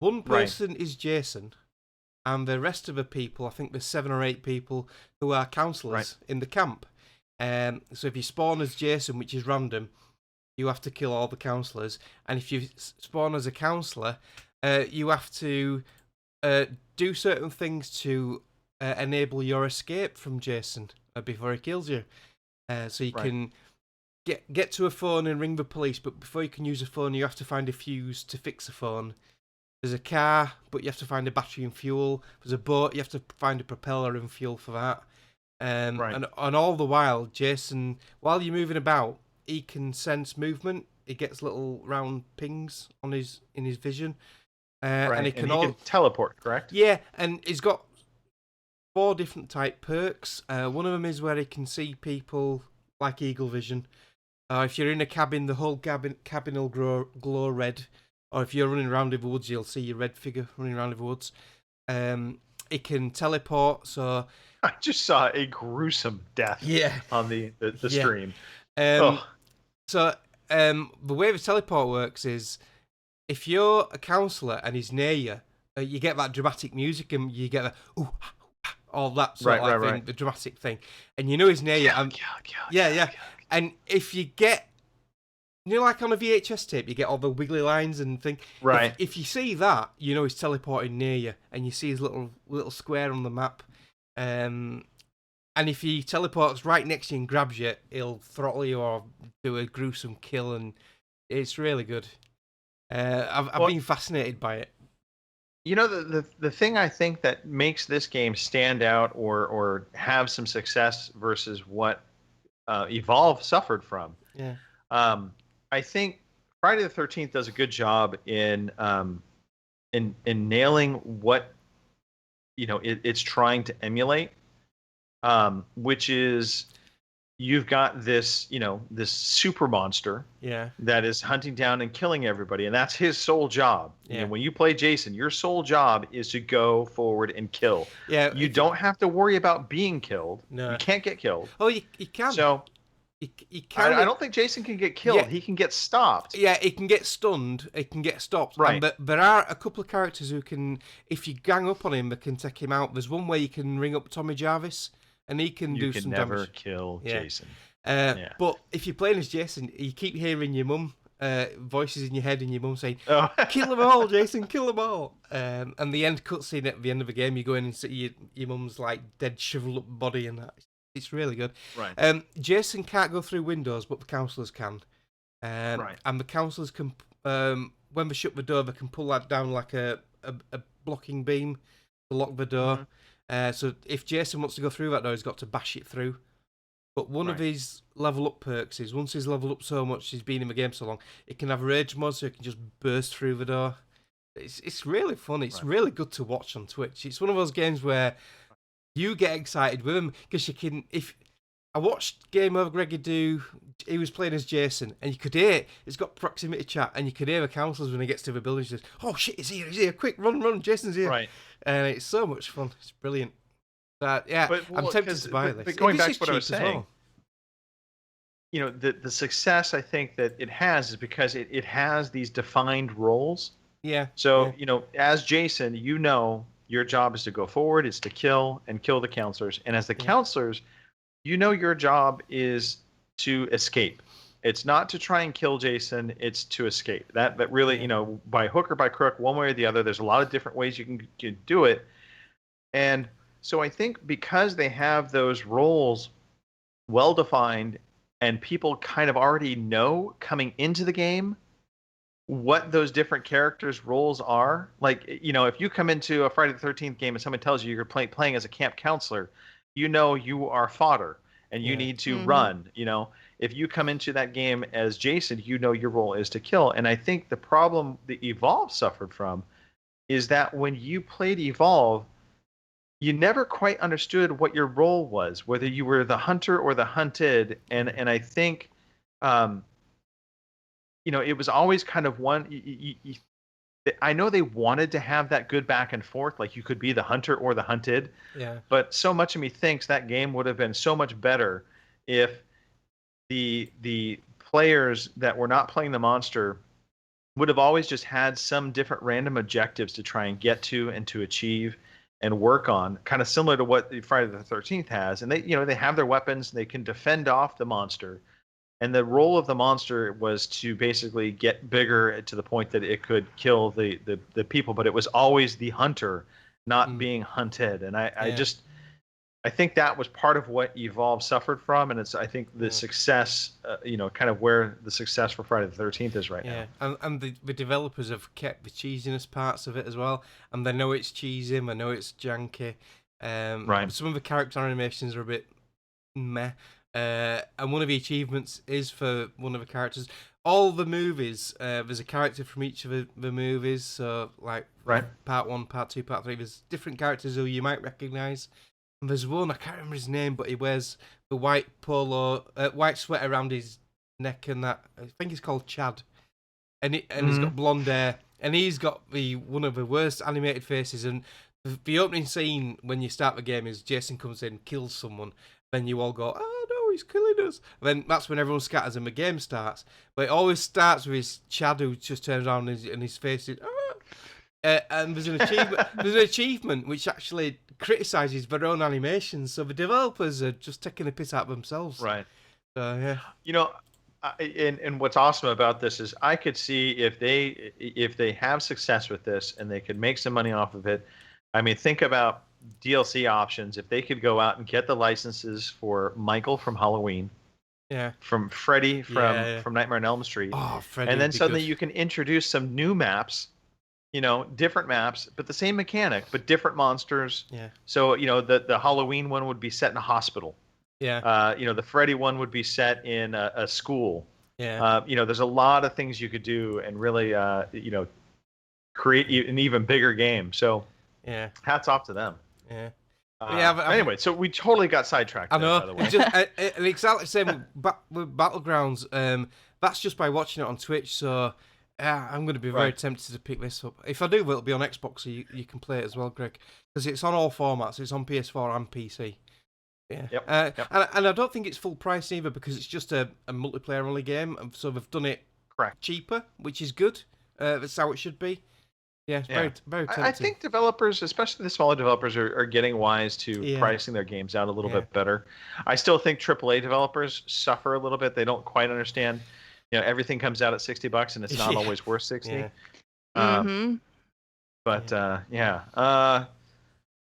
One person is Jason, and the rest of the people, I think there's 7 or 8 people who are counsellors in the camp. So if you spawn as Jason, which is random, you have to kill all the counsellors, and if you spawn as a counsellor, you have to do certain things to enable your escape from Jason before he kills you. So you can get to a phone and ring the police, but before you can use a phone, you have to find a fuse to fix a phone. There's a car, but you have to find a battery and fuel. There's a boat, you have to find a propeller and fuel for that. And all the while, Jason, while you're moving about, he can sense movement. He gets little round pings in his vision, and he can teleport. Correct? Yeah, and he's got 4 different type perks. One of them is where he can see people like eagle vision. If you're in a cabin, the whole cabin will glow red. Or if you're running around in the woods, you'll see your red figure running around in the woods. It can teleport. So I just saw a gruesome death. On the stream. So the way the teleport works is, if you're a counsellor and he's near you, you get that dramatic music and you get the ooh, all that sort of thing, the dramatic thing, and you know he's near you. And if you get, like on a VHS tape, you get all the wiggly lines and thing. Right. If you see that, you know he's teleporting near you, and you see his little square on the map. And if he teleports right next to you and grabs you, he'll throttle you or do a gruesome kill, and it's really good. I've been fascinated by it. The thing I think that makes this game stand out or have some success versus what Evolve suffered from. Yeah. I think Friday the 13th does a good job in nailing what it's trying to emulate, which is you've got this this super monster that is hunting down and killing everybody, and that's his sole job. When you play Jason, your sole job is to go forward and kill. You don't have to worry about being killed. No, you can't get killed. Oh, you can. So he can. I don't think Jason can get killed. He can get stopped. Yeah, he can get stunned. He can get stopped. Right. But there are a couple of characters who can, if you gang up on him, they can take him out. There's one where you can ring up Tommy Jarvis, and he can do some damage. You can never kill Jason. But if you're playing as Jason, you keep hearing your mum voices in your head, and your mum saying, "Kill them all, Jason! Kill them all!" And the end cutscene at the end of the game, you go in and see your mum's like dead, shriveled up body, and that. It's really good. Right. Jason can't go through windows, but the counsellors can. And the counsellors can, when they shut the door, they can pull that down like a blocking beam to lock the door. So if Jason wants to go through that door, he's got to bash it through. But one of his level up perks is, once he's leveled up so much, he's been in the game so long, it can have rage mode, so it can just burst through the door. It's really fun. It's really good to watch on Twitch. It's one of those games where you get excited with him because you can. If I watched Game Over Greggy do, he was playing as Jason, and you could hear it's got proximity chat, and you could hear the counsellors when he gets to the building. He says, "Oh shit, he's here! Quick, run! Jason's here!" Right. And it's so much fun. It's brilliant. Yeah, But, I'm well, tempted 'cause to buy the- this. going This back is to what I was cheap as saying, well. you know, the success I think that it has is because it has these defined roles. Yeah. So, yeah. you know, as Jason, you know your job is to go forward, is to kill the counselors. And as the counselors, you know your job is to escape. It's not to try and kill Jason, it's to escape. That really, you know, by hook or by crook, one way or the other, there's a lot of different ways you can do it. And so I think because they have those roles well defined and people kind of already know coming into the game what those different characters' roles are. Like, you know, if you come into a Friday the 13th game and someone tells you you're playing as a camp counselor, you know you are fodder and you need to run. You know, if you come into that game as Jason, you know your role is to kill. And I think the problem that Evolve suffered from is that when you played Evolve, you never quite understood what your role was, whether you were the hunter or the hunted. And I think, you know, it was always kind of one. I know they wanted to have that good back and forth, like you could be the hunter or the hunted. Yeah. But so much of me thinks that game would have been so much better if the players that were not playing the monster would have always just had some different random objectives to try and get to and to achieve and work on, kind of similar to what Friday the 13th has. And they, you know, they have their weapons, they can defend off the monster. And the role of the monster was to basically get bigger to the point that it could kill the people, but it was always the hunter, not being hunted. And I think that was part of what Evolve suffered from, and it's I think the success, you know, kind of where the success for Friday the 13th is right now. And the developers have kept the cheesiness parts of it as well, and they know it's cheesy, I know it's janky. Right. Some of the character animations are a bit meh. And one of the achievements is for one of the characters. All the movies, there's a character from each of the movies. So, like, part 1, part 2, part 3, there's different characters who you might recognise. And there's one, I can't remember his name, but he wears the white white sweater around his neck and that. I think he's called Chad. And he's got blonde hair. And he's got one of the worst animated faces. And the opening scene when you start the game is Jason comes in, kills someone. Then you all go, oh no, he's killing us. And then that's when everyone scatters and the game starts. But it always starts with his Chad who just turns around and his face is, and there's an achievement. There's an achievement which actually criticises their own animations. So the developers are just taking a piss out of themselves. Right. So yeah. You know, and what's awesome about this is I could see if they have success with this and they could make some money off of it. I mean, think about DLC options. If they could go out and get the licenses for Michael from Halloween, from Freddy from Nightmare on Elm Street, Freddy, and then suddenly you can introduce some new maps, you know, different maps, but the same mechanic, but different monsters. Yeah. So, you know, the Halloween one would be set in a hospital. Yeah. You know, the Freddy one would be set in a school. Yeah. You know, there's a lot of things you could do and really, you know, create an even bigger game. So, yeah, hats off to them. Yeah. Anyway, so we totally got sidetracked. I know. By the way. And exactly the same with Battlegrounds. That's just by watching it on Twitch. So I'm going to be very tempted to pick this up. If I do, it'll be on Xbox, so you can play it as well, Greg, because it's on all formats. It's on PS4 and PC. Yeah. Yep. And I don't think it's full price either because it's just a multiplayer only game. So they've done it cheaper, which is good. That's how it should be. Yeah, very tempting. I think developers, especially the smaller developers, are getting wise to pricing their games out a little bit better. I still think AAA developers suffer a little bit. They don't quite understand. You know, everything comes out at $60 and it's not always worth 60. Yeah. But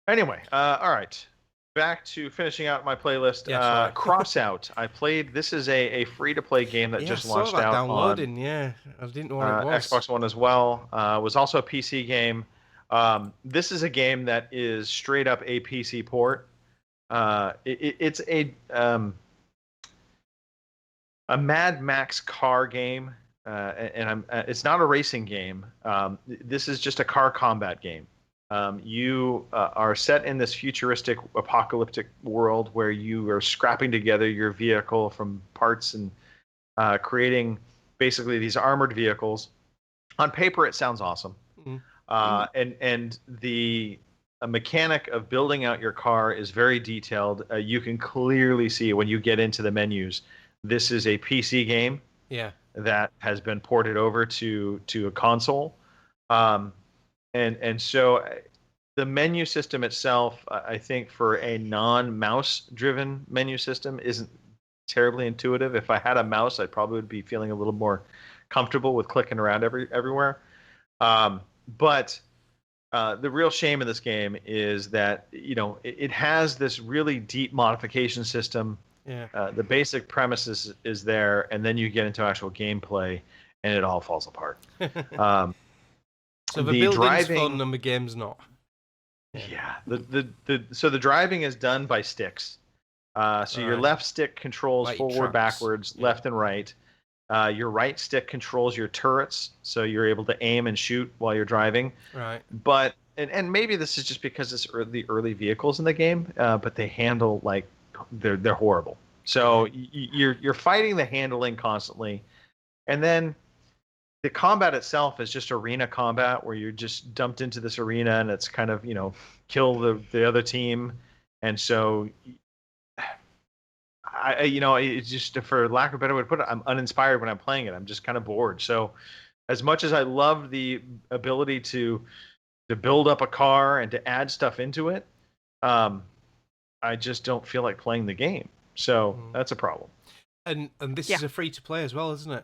anyway, all right. Back to finishing out my playlist. Crossout. I played. This is a free-to-play game that just launched out downloading. on. I didn't know what it was. Xbox One as well. Was also a PC game. This is a game that is straight up a PC port. It's a Mad Max car game. it's not a racing game. This is just a car combat game. You are set in this futuristic apocalyptic world where you are scrapping together your vehicle from parts and creating basically these armored vehicles. On paper, it sounds awesome. And the mechanic of building out your car is very detailed. You can clearly see when you get into the menus, this is a PC game. Yeah. That has been ported over to a console. And so the menu system itself, I think for a non-mouse driven menu system isn't terribly intuitive. If I had a mouse, I probably would be feeling a little more comfortable with clicking around everywhere. But the real shame in this game is that, it has this really deep modification system. Yeah. The basic premise is there, and then you get into actual gameplay, and it all falls apart. So the building's fun and the game's not. Yeah. So the driving is done by sticks. So your left stick controls like forward, trucks. backwards, left and right. Your right stick controls your turrets, so you're able to aim and shoot while you're driving. Right. But and maybe this is just because it's the early vehicles in the game, but they handle like they're horrible. So you're fighting the handling constantly, and then the combat itself is just arena combat where you're just dumped into this arena and it's kind of kill the other team, and so it's just, for lack of a better way to put it, I'm uninspired when I'm playing it. I'm just kind of bored. So as much as I love the ability to build up a car and to add stuff into it, I just don't feel like playing the game. So that's a problem. And this is a free to play as well, isn't it?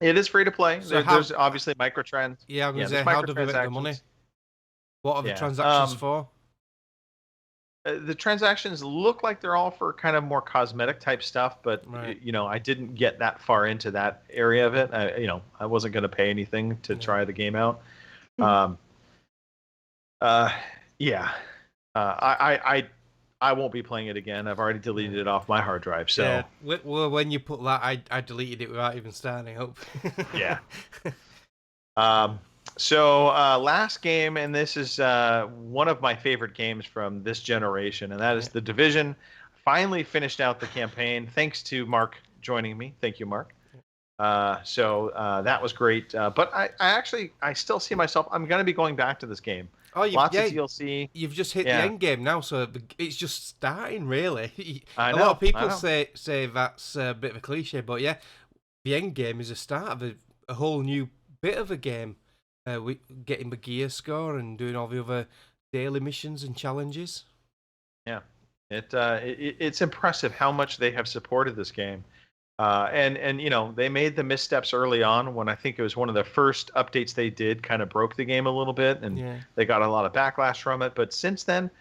It is free to play. So there's obviously microtrans. Yeah, I'm going to say, how do we make the money? What are the transactions for? The transactions look like they're all for kind of more cosmetic type stuff, but I didn't get that far into that area of it. I wasn't going to pay anything to try the game out. I won't be playing it again. I've already deleted it off my hard drive. So yeah. Well, when you put that, I deleted it without even starting. I hope. Yeah. So last game, and this is one of my favorite games from this generation, and that is The Division. Finally finished out the campaign, thanks to Mark joining me. Thank you, Mark. So that was great. But I still see myself, I'm going to be going back to this game. Oh, Lots of DLC. You've just hit the end game now, so it's just starting, really. I know, a lot of people say that's a bit of a cliche, but yeah, the end game is a start of a whole new bit of a game. Getting the gear score and doing all the other daily missions and challenges. Yeah, it's impressive how much they have supported this game. And they made the missteps early on when I think it was one of the first updates they did kind of broke the game a little bit, and they got a lot of backlash from it. But since then,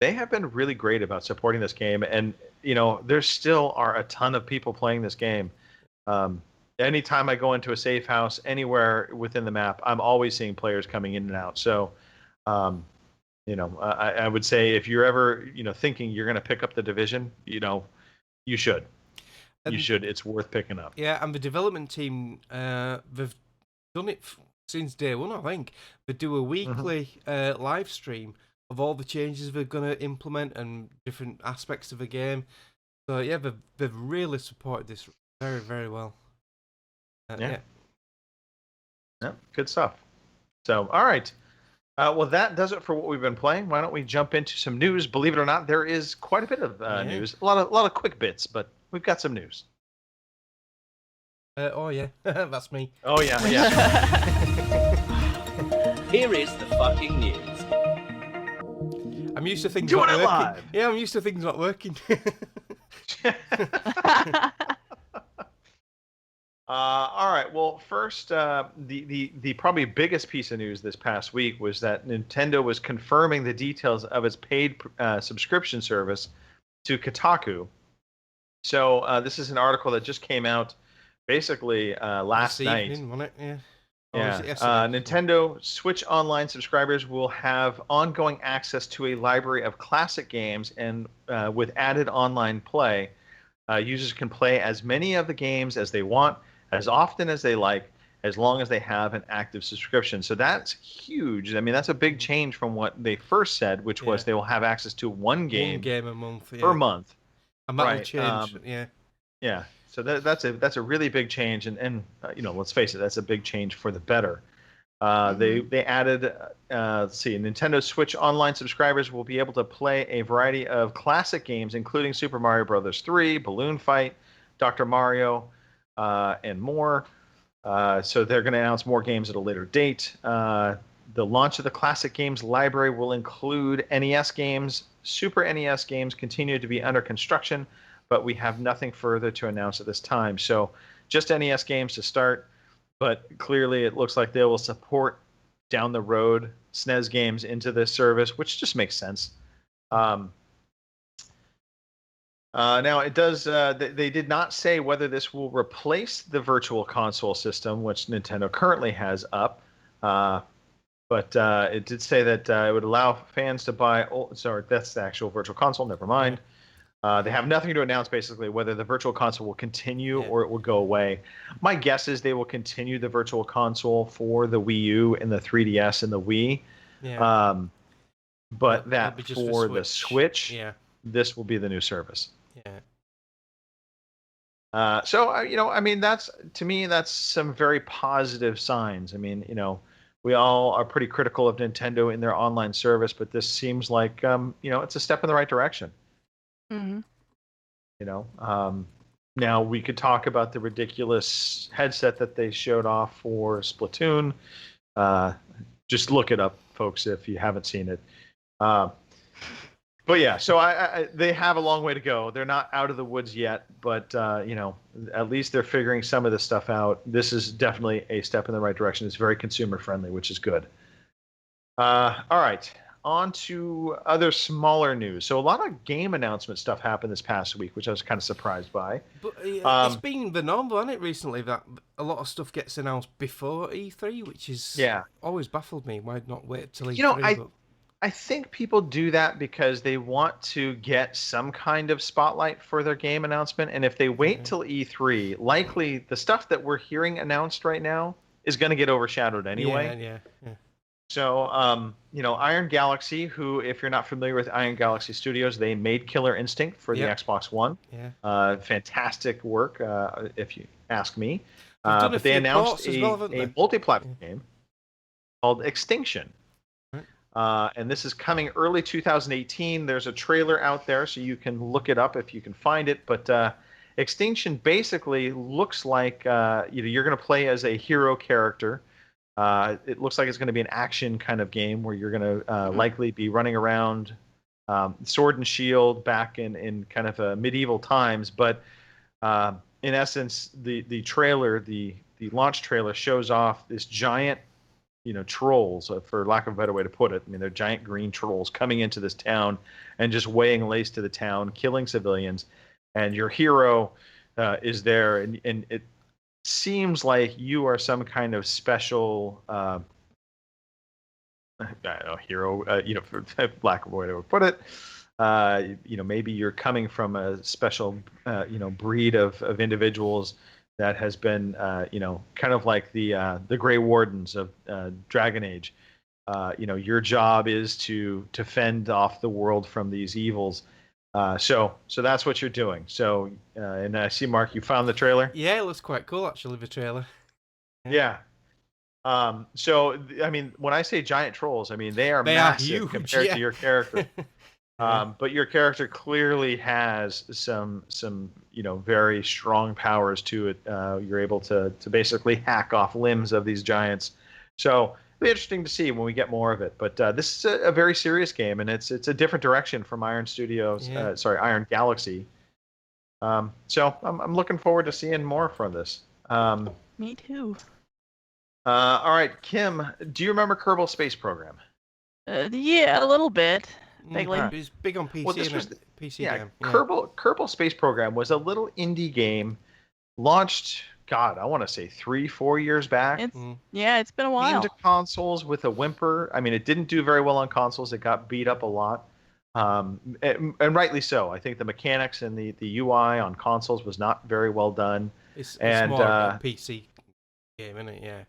they have been really great about supporting this game. And, there still are a ton of people playing this game. Anytime I go into a safe house anywhere within the map, I'm always seeing players coming in and out. So, I would say if you're ever, thinking you're going to pick up The Division, you should. You should. It's worth picking up. Yeah, and the development team, they've done it since day one, I think. They do a weekly live stream of all the changes they're going to implement and different aspects of the game. So, yeah, they've really supported this very, very well. Yeah, good stuff. So, all right. Well, that does it for what we've been playing. Why don't we jump into some news? Believe it or not, there is quite a bit of news. A lot of quick bits, but we've got some news. Oh yeah, that's me. Oh yeah. Here is the fucking news. I'm used to things doing not it working. live. Yeah, I'm used to things not working. All right. Well, first, the probably biggest piece of news this past week was that Nintendo was confirming the details of its paid subscription service to Kotaku. So this is an article that just came out basically last night. Evening, wasn't it? Yeah. Nintendo Switch Online subscribers will have ongoing access to a library of classic games, and with added online play, users can play as many of the games as they want, as often as they like, as long as they have an active subscription. So that's huge. I mean, that's a big change from what they first said, which was they will have access to one game a month, per month. And that'll Right. change, Yeah. So that's a really big change, and let's face it, that's a big change for the better. They added, let's see, Nintendo Switch Online subscribers will be able to play a variety of classic games, including Super Mario Bros. 3, Balloon Fight, Dr. Mario, and more. So they're going to announce more games at a later date. The launch of the classic games library will include NES games. Super NES games continue to be under construction, but we have nothing further to announce at this time. So just NES games to start, but clearly it looks like they will support down the road SNES games into this service, which just makes sense. Now it does. They did not say whether this will replace the Virtual Console system, which Nintendo currently has up, but it did say that it would allow fans to buy. Sorry, that's the actual Virtual Console. Never mind. They have nothing to announce, basically, whether the Virtual Console will continue or it will go away. My guess is they will continue the Virtual Console for the Wii U and the 3DS and the Wii. Yeah. But that for the Switch, this will be the new service. Yeah. So I mean, that's, to me, that's some very positive signs. I mean, we all are pretty critical of Nintendo in their online service, but this seems like it's a step in the right direction. Mm-hmm. Now we could talk about the ridiculous headset that they showed off for Splatoon. Just look it up, folks, if you haven't seen it. But yeah, so they have a long way to go. They're not out of the woods yet, but at least they're figuring some of this stuff out. This is definitely a step in the right direction. It's very consumer friendly, which is good. All right, on to other smaller news. So a lot of game announcement stuff happened this past week, which I was kind of surprised by. But it's been the norm, hasn't it, recently, that a lot of stuff gets announced before E3, which is always baffled me. Why not wait till E3? I think people do that because they want to get some kind of spotlight for their game announcement. And if they wait till E3, likely the stuff that we're hearing announced right now is going to get overshadowed anyway. Yeah. So, Iron Galaxy, who, if you're not familiar with Iron Galaxy Studios, they made Killer Instinct for the Xbox One. Yeah. Fantastic work, if you ask me. But they announced a multi-platform game called Extinction. And this is coming early 2018. There's a trailer out there, so you can look it up if you can find it. But Extinction basically looks like you're going to play as a hero character. It looks like it's going to be an action kind of game where you're going to likely be running around sword and shield back in kind of medieval times. But in essence, the trailer, the launch trailer, shows off this giant trolls, for lack of a better way to put it. I mean, they're giant green trolls coming into this town and just weighing lace to the town, killing civilians. And your hero is there, and it seems like you are some kind of special, I don't know, hero, for lack of a way to put it. Maybe you're coming from a special, breed of individuals that has been, kind of like the Grey Wardens of Dragon Age. Your job is to fend off the world from these evils. So that's what you're doing. So, and I see, Mark, you found the trailer? Yeah, it looks quite cool, actually, the trailer. Yeah. So, I mean, when I say giant trolls, I mean, they are massive huge, compared to your character. But your character clearly has some very strong powers to it. You're able to basically hack off limbs of these giants. So it'll be interesting to see when we get more of it. But this is a very serious game, and it's a different direction from Iron Galaxy. So I'm looking forward to seeing more from this. Me too. All right, Kim, do you remember Kerbal Space Program? Yeah, a little bit. Vaguely. It's big on PC. Well, this was PC game. Yeah. Kerbal Space Program was a little indie game launched, God, I want to say 3-4 years back. It's been a while. Into consoles with a whimper. I mean, it didn't do very well on consoles. It got beat up a lot, and rightly so. I think the mechanics and the UI on consoles was not very well done. It's And, more of a PC game, isn't it? Yeah.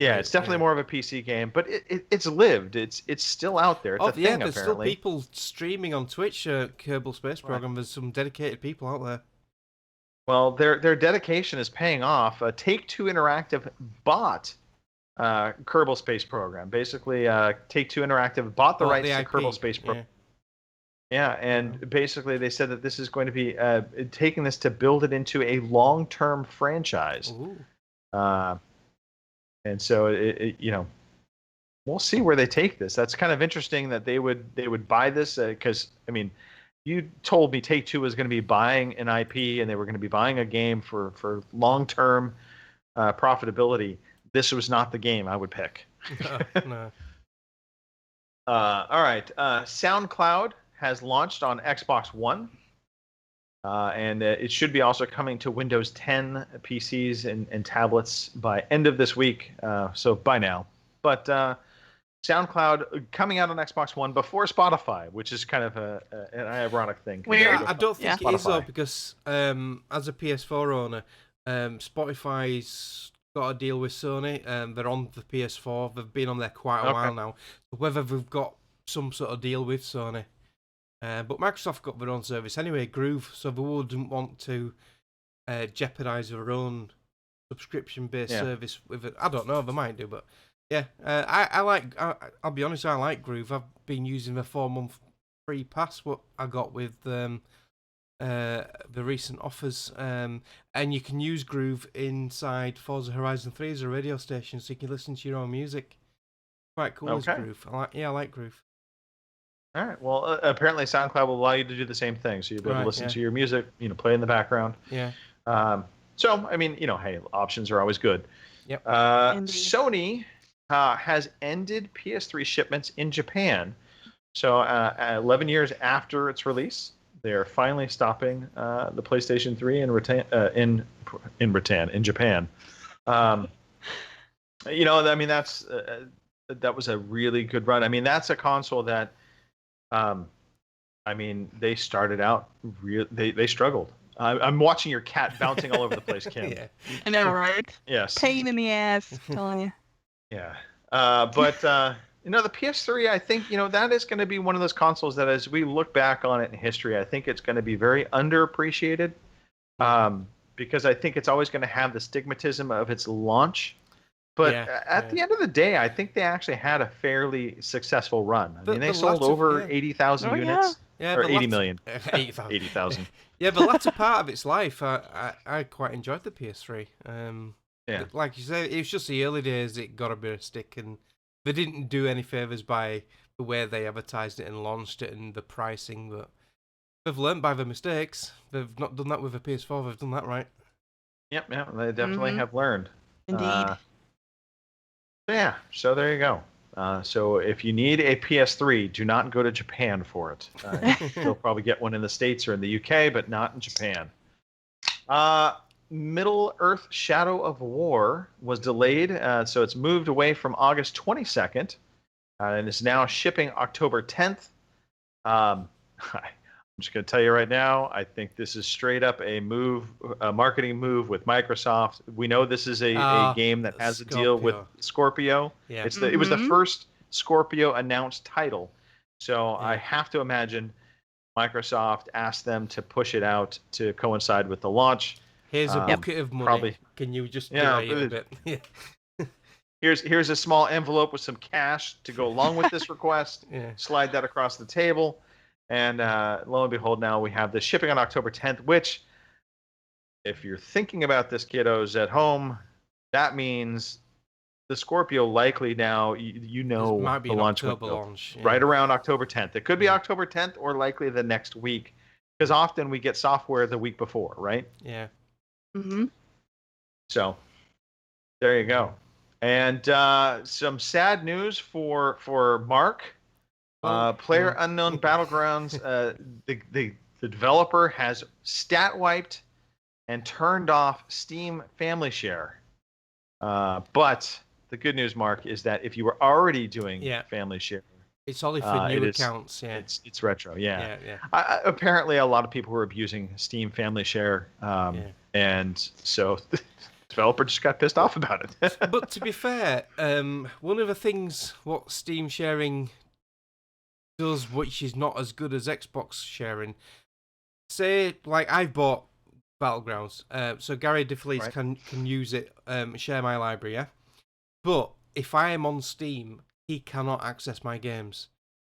Yeah, it's definitely more of a PC game, but it's lived. It's still out there. It's a thing, there's apparently. still people streaming on Twitch. Kerbal Space Program. There's some dedicated people out there. Well, their dedication is paying off. Take-Two Interactive bought Kerbal Space Program. Basically, Take-Two Interactive bought the rights to Kerbal Space Program. Yeah, and basically they said that this is going to be taking this to build it into a long-term franchise. And so we'll see where they take this. That's kind of interesting that they would buy this because you told me Take-Two was going to be buying an IP and they were going to be buying a game for long-term profitability. This was not the game I would pick. No. All right. SoundCloud has launched on Xbox One. And it should be also coming to Windows 10 PCs and tablets by end of this week. So by now. But SoundCloud coming out on Xbox One before Spotify, which is kind of an ironic thing. Weird. I don't think it is though, because as a PS4 owner, Spotify's got a deal with Sony. They're on the PS4. They've been on there quite a while now. So whether they've got some sort of deal with Sony. But Microsoft got their own service anyway, Groove, so they wouldn't want to jeopardize their own subscription-based service with it. I don't know, they might do, but yeah, I'll be honest, I like Groove. I've been using the 4-month free pass, what I got with the recent offers, and you can use Groove inside Forza Horizon 3 as a radio station, so you can listen to your own music. Quite cool as Groove. I like Groove. All right. Well, apparently SoundCloud will allow you to do the same thing, so you'll be able to listen to your music, play in the background. Yeah. So, hey, options are always good. Yep. Sony has ended PS3 shipments in Japan. So, 11 years after its release, they are finally stopping the PlayStation 3 in Japan. That was a really good run. That's a console that. They started out they struggled. I'm watching your cat bouncing all over the place, Kim. Yeah. I know, right? Yes. Pain in the ass, telling you. Yeah. But the PS3, I think, that is going to be one of those consoles that as we look back on it in history, I think it's going to be very underappreciated. Because I think it's always going to have the stigmatism of its launch. But at the end of the day, I think they actually had a fairly successful run. They sold over 80,000 units. Yeah, or 80 million. 80,000. Yeah, the latter part of its life, I quite enjoyed the PS3. Like you say, it was just the early days it got a bit of stick, and they didn't do any favours by the way they advertised it and launched it and the pricing. But they've learned by their mistakes. They've not done that with a PS4. They've done that right. Yep, they definitely have learned. Indeed. So there you go. So if you need a PS3, do not go to Japan for it. You'll probably get one in the States or in the UK, but not in Japan. Middle-earth: Shadow of War was delayed, so it's moved away from August 22nd, and is now shipping October 10th. I'm just going to tell you right now, I think this is straight up a marketing move with Microsoft. We know this is a game that has a deal with Scorpio. Yeah. It was the first Scorpio announced title. So I have to imagine Microsoft asked them to push it out to coincide with the launch. Here's a bucket of money. Probably. Can you just delay it a bit? Here's a small envelope with some cash to go along with this request. Slide that across the table. And lo and behold, now we have this shipping on October 10th, which, if you're thinking about this, kiddos at home, that means the Scorpio likely now, might be the launch window, right around October 10th. It could be October 10th or likely the next week, because often we get software the week before, right? Yeah. Mm-hmm. So there you go. And some sad news for Mark. PlayerUnknown Battlegrounds, the developer has stat wiped and turned off Steam Family Share. But the good news, Mark, is that if you were already doing Family Share, it's only for new accounts. Yeah, it's retro. Yeah. Apparently, a lot of people were abusing Steam Family Share. And so the developer just got pissed off about it. But to be fair, one of the things what Steam sharing does, which is not as good as Xbox sharing, say like I've bought Battlegrounds, so Gary DeFelice can use it, share my library, yeah. But if I am on Steam, he cannot access my games.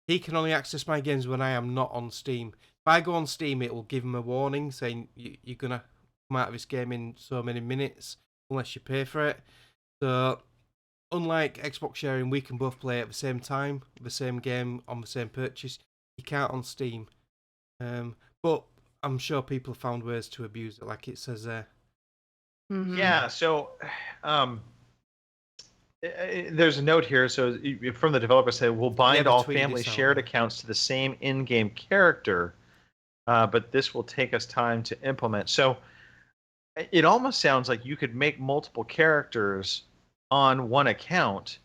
He can only access my games when I am not on Steam. If I go on Steam, it will give him a warning saying you're gonna come out of this game in so many minutes unless you pay for it. So unlike Xbox sharing, we can both play at the same time, the same game on the same purchase. You can't on Steam. But I'm sure people have found ways to abuse it, like it says there. Mm-hmm. Yeah, so there's a note here. So from the developer said, we'll bind all family shared accounts to the same in-game character, but this will take us time to implement. So it almost sounds like you could make multiple characters on one account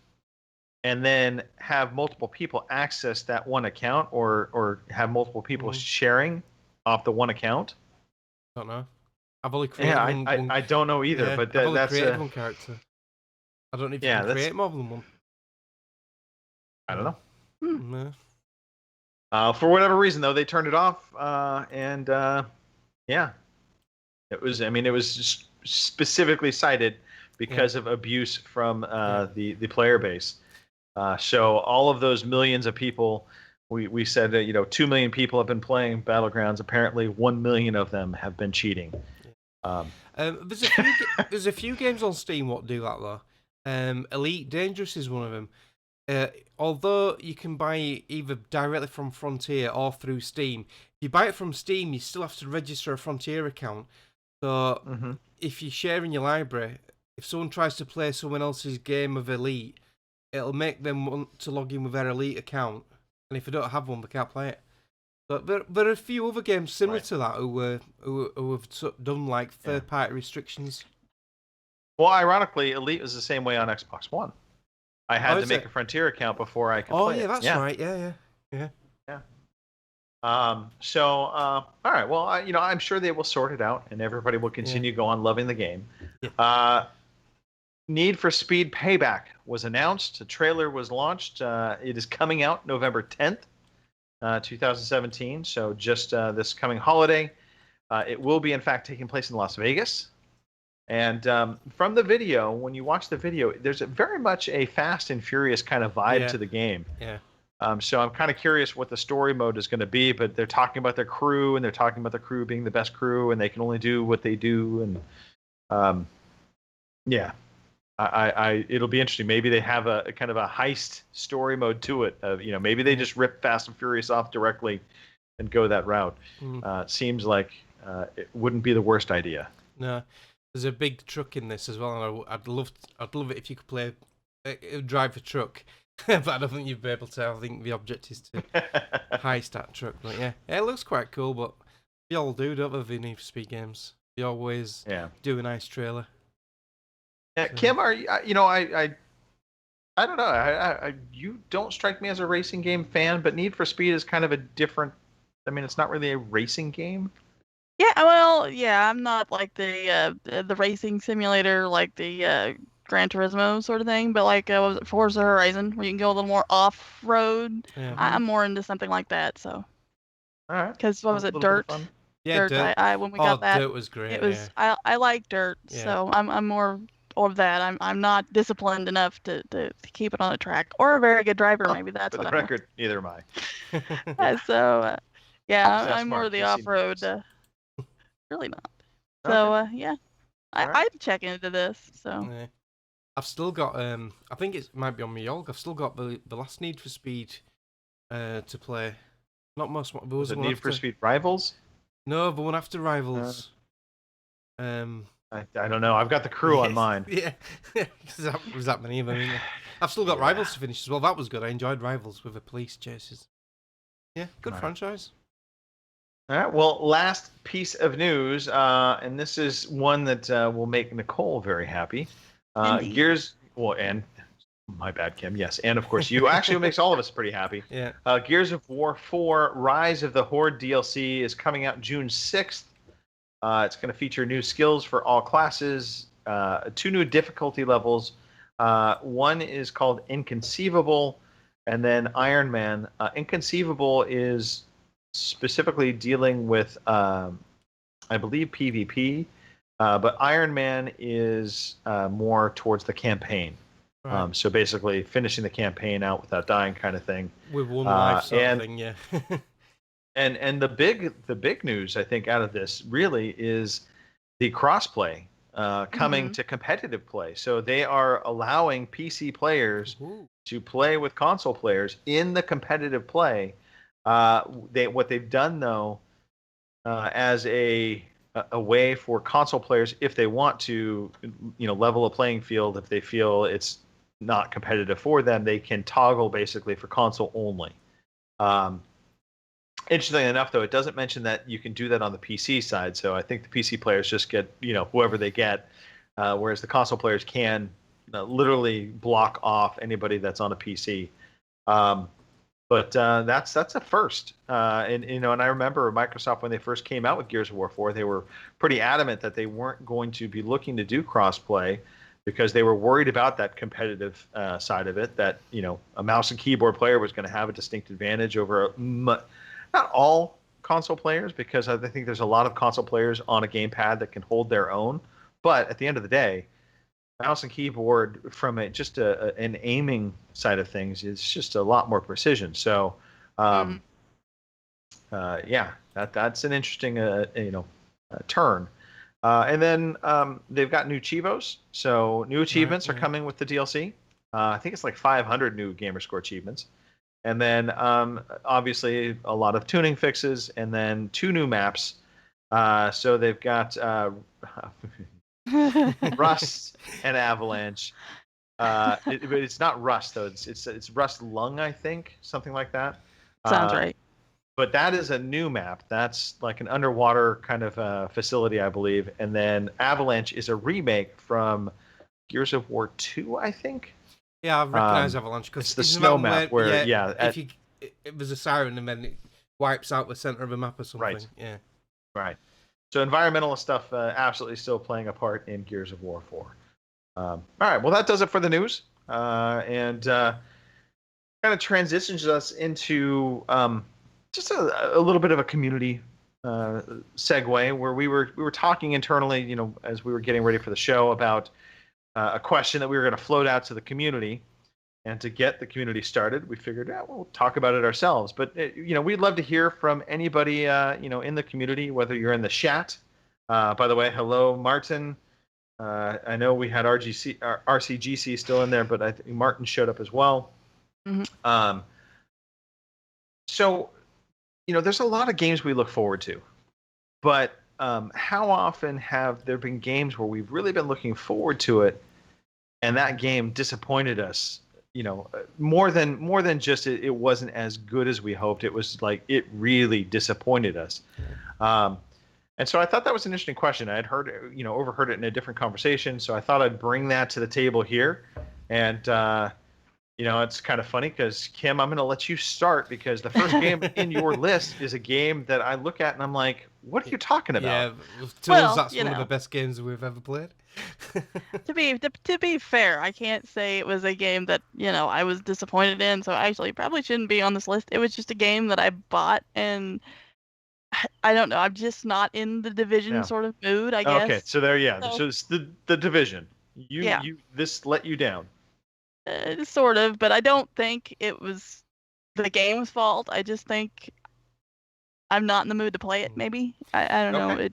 and then have multiple people access that one account, or have multiple people sharing off the one account. Don't know. I've only created one. I don't know either, but I've only that's created one character. I don't know if you can create more than one. I don't know. No. For whatever reason, though, they turned it off, and yeah, it was. I mean, it was just specifically cited because of abuse from the player base. So all of those millions of people, we said that 2 million people have been playing Battlegrounds. Apparently, 1 million of them have been cheating. There's a few games on Steam what do that though. Elite Dangerous is one of them. Although you can buy either directly from Frontier or through Steam, if you buy it from Steam, you still have to register a Frontier account. So if you're sharing your library, if someone tries to play someone else's game of Elite, it'll make them want to log in with their Elite account, and if they don't have one, they can't play it. But there are a few other games similar to that who have done like third-party restrictions. Well, ironically, Elite was the same way on Xbox One. I had to make a Frontier account before I could play it. That's right. Yeah. All right. Well, I'm sure they will sort it out, and everybody will continue go on loving the game. Yeah. Need for Speed Payback was announced. A trailer was launched. It is coming out November 10th, 2017. So just this coming holiday. It will be, in fact, taking place in Las Vegas. And from the video, when you watch the video, there's very much a Fast and Furious kind of vibe to the game. Yeah. So I'm kind of curious what the story mode is going to be, but they're talking about their crew, and they're talking about the crew being the best crew, and they can only do what they do. And it'll be interesting. Maybe they have a kind of a heist story mode to it. Maybe they just rip Fast and Furious off directly and go that route. Seems like it wouldn't be the worst idea. No, there's a big truck in this as well, and I'd love it if you could play drive a truck. But I don't think you'd be able to. I think the object is to heist that truck. But yeah, it looks quite cool. But we all do, don't we, the Need for Speed games? They always do a nice trailer. Yeah, Kim, are you? I don't know. You don't strike me as a racing game fan, but Need for Speed is kind of a different. I mean, it's not really a racing game. Yeah, well, yeah, I'm not like the racing simulator, like the Gran Turismo sort of thing, but like what was it, Forza Horizon, where you can go a little more off-road. Yeah. I'm more into something like that. So, all right. Because what was it, Dirt? Yeah, Dirt. I when we got that, Dirt was great. It was. I like Dirt, so I'm more of that. I'm not disciplined enough to keep it on a track, or a very good driver. Maybe that's for what the I'm. record. Neither am I. So I'm more of the off-road. Really not. So I'd check into this. So. Yeah. I've still got I think it might be on my Yolg. I've still got the last Need for Speed to play. Not most. Was it Need for Speed Rivals? No, the one after Rivals. I don't know. I've got the crew on mine. Yeah, was that many of them? I've still got Rivals to finish as well. That was good. I enjoyed Rivals with the police chases. Yeah, good franchise. All right. Well, last piece of news, and this is one that will make Nicole very happy. Gears, and my bad, Kim. Yes, and of course you. Actually, it makes all of us pretty happy. Yeah. Gears of War 4: Rise of the Horde DLC is coming out June 6th. It's going to feature new skills for all classes, 2 new difficulty levels. One is called Inconceivable, and then Iron Man. Inconceivable is specifically dealing with, I believe, PvP, but Iron Man is more towards the campaign. Right. So basically, finishing the campaign out without dying, kind of thing. With one life sort of thing, yeah. And the big news I think out of this really is the crossplay coming to competitive play. So they are allowing PC players to play with console players in the competitive play. What they've done though, as a way for console players, if they want to, level a playing field, if they feel it's not competitive for them, they can toggle basically for console only. Interestingly enough, though, it doesn't mention that you can do that on the PC side. So I think the PC players just get, whoever they get, whereas the console players can literally block off anybody that's on a PC. But that's a first. And I remember Microsoft, when they first came out with Gears of War 4, they were pretty adamant that they weren't going to be looking to do crossplay because they were worried about that competitive side of it. That a mouse and keyboard player was going to have a distinct advantage over not all console players, because I think there's a lot of console players on a gamepad that can hold their own. But at the end of the day, mouse and keyboard from an aiming side of things is just a lot more precision. So, that's an interesting turn. And then they've got new Chivos. So new achievements are coming with the DLC. I think it's like 500 new Gamerscore achievements. And then obviously a lot of tuning fixes, and then 2 new maps. So they've got Rust and Avalanche. But it's not Rust though. It's Rust Lung, I think, something like that. Sounds right. But that is a new map. That's like an underwater kind of facility, I believe. And then Avalanche is a remake from Gears of War 2, I think. Yeah, I recognise Avalanche because it's the snow map where it was a siren and then it wipes out the center of a map or something. Right. Yeah. Right. So environmental stuff absolutely still playing a part in Gears of War 4. All right. Well, that does it for the news, and kind of transitions us into just a little bit of a community segue where we were talking internally, as we were getting ready for the show about a question that we were going to float out to the community. And to get the community started, we figured, we'll talk about it ourselves. But, we'd love to hear from anybody, in the community, whether you're in the chat. By the way, hello, Martin. I know we had RCGC still in there, but I think Martin showed up as well. Mm-hmm. So, there's a lot of games we look forward to. But how often have there been games where we've really been looking forward to it, and that game disappointed us? More than just it wasn't as good as we hoped. It was like it really disappointed us. And so I thought that was an interesting question. I had overheard it in a different conversation, so I thought I'd bring that to the table here. And it's kind of funny because Kim, I'm going to let you start because the first game in your list is a game that I look at and I'm like, what are you talking about? Yeah, to us, that's one of the best games we've ever played. To be fair, I can't say it was a game that I was disappointed in. So actually, probably shouldn't be on this list. It was just a game that I bought, and I don't know. I'm just not in the Division sort of mood, I guess. Okay, so there, so it's the Division. This let you down. Sort of, but I don't think it was the game's fault. I just think I'm not in the mood to play it, maybe. I don't know.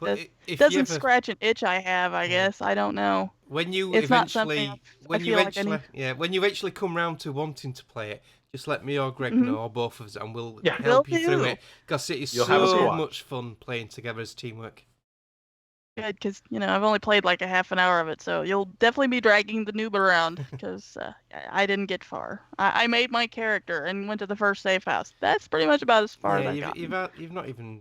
It doesn't scratch an itch I have, I guess. I don't know. When you it's eventually come round to wanting to play it, just let me or Greg know, or both of us, and we'll help you through it. Because it is so much fun playing together as teamwork. Good, because I've only played like a half an hour of it, so you'll definitely be dragging the noob around because I didn't get far. I made my character and went to the first safe house. That's pretty much about as far as I got. You've not even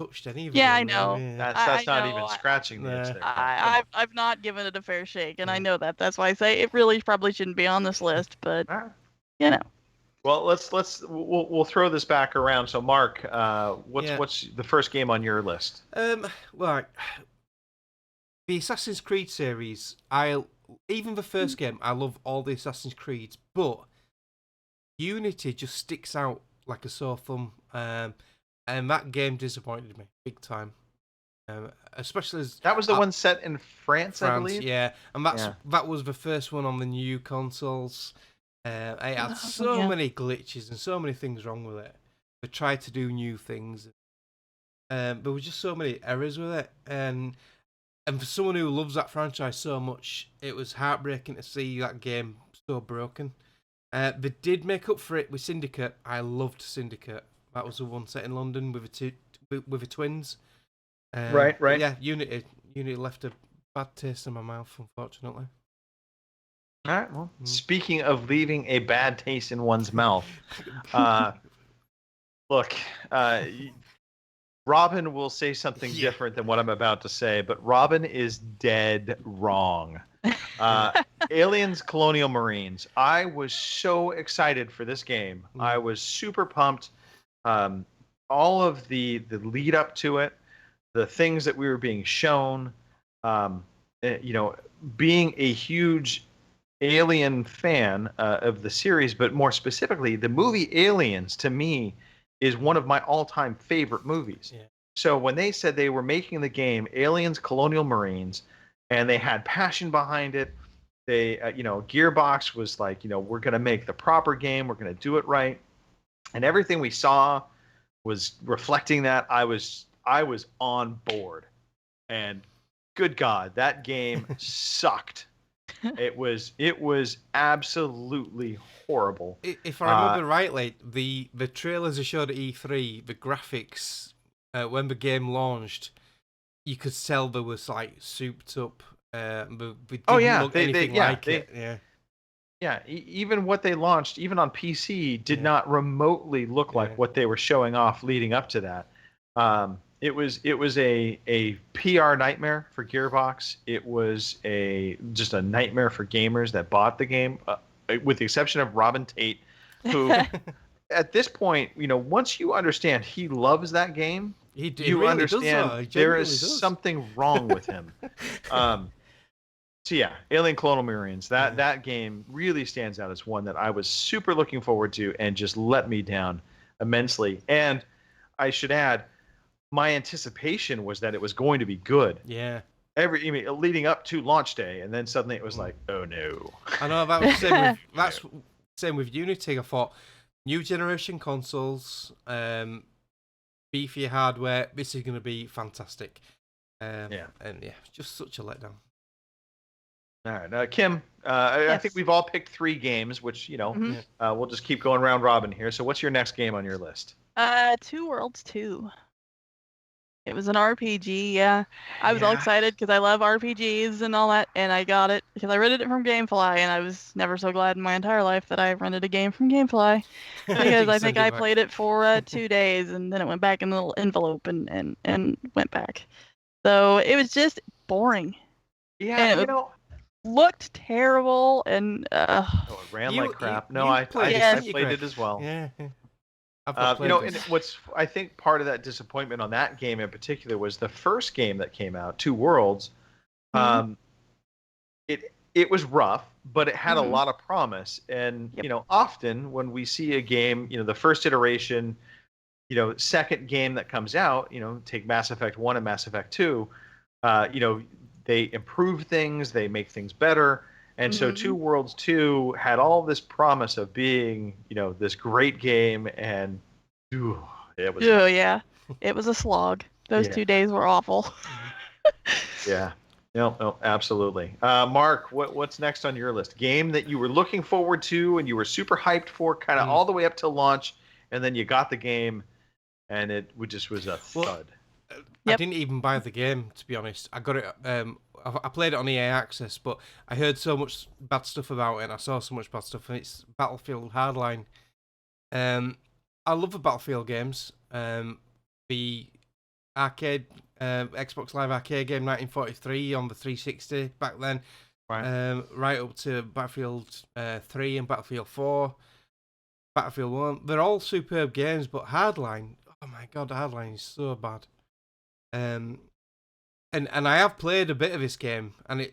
touched any of it. Yeah, I know. That's not even scratching the itch there. I've not given it a fair shake, and I know that. That's why I say it really probably shouldn't be on this list, but Well, we'll throw this back around. So, Mark, what's the first game on your list? Well, the Assassin's Creed series. Even the first game, I love all the Assassin's Creeds, but Unity just sticks out like a sore thumb. And that game disappointed me big time. Especially as that was the one set in France, I believe. Yeah, and that was the first one on the new consoles. It had so many glitches and so many things wrong with it. They tried to do new things. There were just so many errors with it, and for someone who loves that franchise so much, it was heartbreaking to see that game so broken. They did make up for it with Syndicate. I loved Syndicate. That was the one set in London with the twins. Right. Yeah, Unity left a bad taste in my mouth, unfortunately. All right. Well, speaking of leaving a bad taste in one's mouth, look, Robin will say something different than what I'm about to say, but Robin is dead wrong. Aliens Colonial Marines. I was so excited for this game. I was super pumped. All of the lead up to it, the things that we were being shown, being a huge Alien fan of the series, but more specifically, the movie Aliens, to me, is one of my all-time favorite movies. Yeah. So when they said they were making the game Aliens Colonial Marines, and they had passion behind it, they, Gearbox was like, we're going to make the proper game, we're going to do it right, and everything we saw was reflecting that. I was on board, and good God, that game sucked. It was absolutely horrible. If I remember rightly, the trailers they showed at E3, the graphics when the game launched, you could tell there was like souped up. They didn't look anything like it. Yeah. Yeah, even what they launched, even on PC, did not remotely look like what they were showing off leading up to that. It was a PR nightmare for Gearbox. It was just a nightmare for gamers that bought the game, with the exception of Robin Tate, who at this point, once you understand he loves that game, you really understand there is something wrong with him. So yeah, Alien Colonial Marines, that game really stands out as one that I was super looking forward to and just let me down immensely. And I should add, my anticipation was that it was going to be good. Yeah. Leading up to launch day, and then suddenly it was like, oh no. I know, that was same with Unity. I thought, new generation consoles, beefier hardware, this is going to be fantastic. And just such a letdown. All right, Kim, I think we've all picked 3 games, which, we'll just keep going round robin here. So what's your next game on your list? Two Worlds 2. It was an RPG, yeah. I was all excited because I love RPGs and all that, and I got it because I rented it from GameFly, and I was never so glad in my entire life that I rented a game from GameFly, because I think I played it for 2 days, and then it went back in the little envelope and went back. So it was just boring. Yeah, and looked terrible, and it ran like crap. I played it as well. Yeah. And what's, I think, part of that disappointment on that game in particular was the first game that came out, Two Worlds. It was rough, but it had a lot of promise. And often when we see a game, the first iteration, second game that comes out, take Mass Effect 1 and Mass Effect 2, they improve things, they make things better. And so Two Worlds 2 had all this promise of being, this great game, and it was... Oh, yeah. It was a slog. Those 2 days were awful. Yeah. No, absolutely. Mark, what's next on your list? Game that you were looking forward to and you were super hyped for kind of all the way up to launch, and then you got the game, and it just was a thud. I didn't even buy the game, to be honest. I got it... I played it on EA Access, but I heard so much bad stuff about it, and I saw so much bad stuff, and it's Battlefield Hardline. I love the Battlefield games. The arcade, Xbox Live arcade game 1943 on the 360 back then, right up to Battlefield 3 and Battlefield 4. Battlefield 1. They're all superb games, but Hardline, oh my god, Hardline is so bad. And I have played a bit of this game, and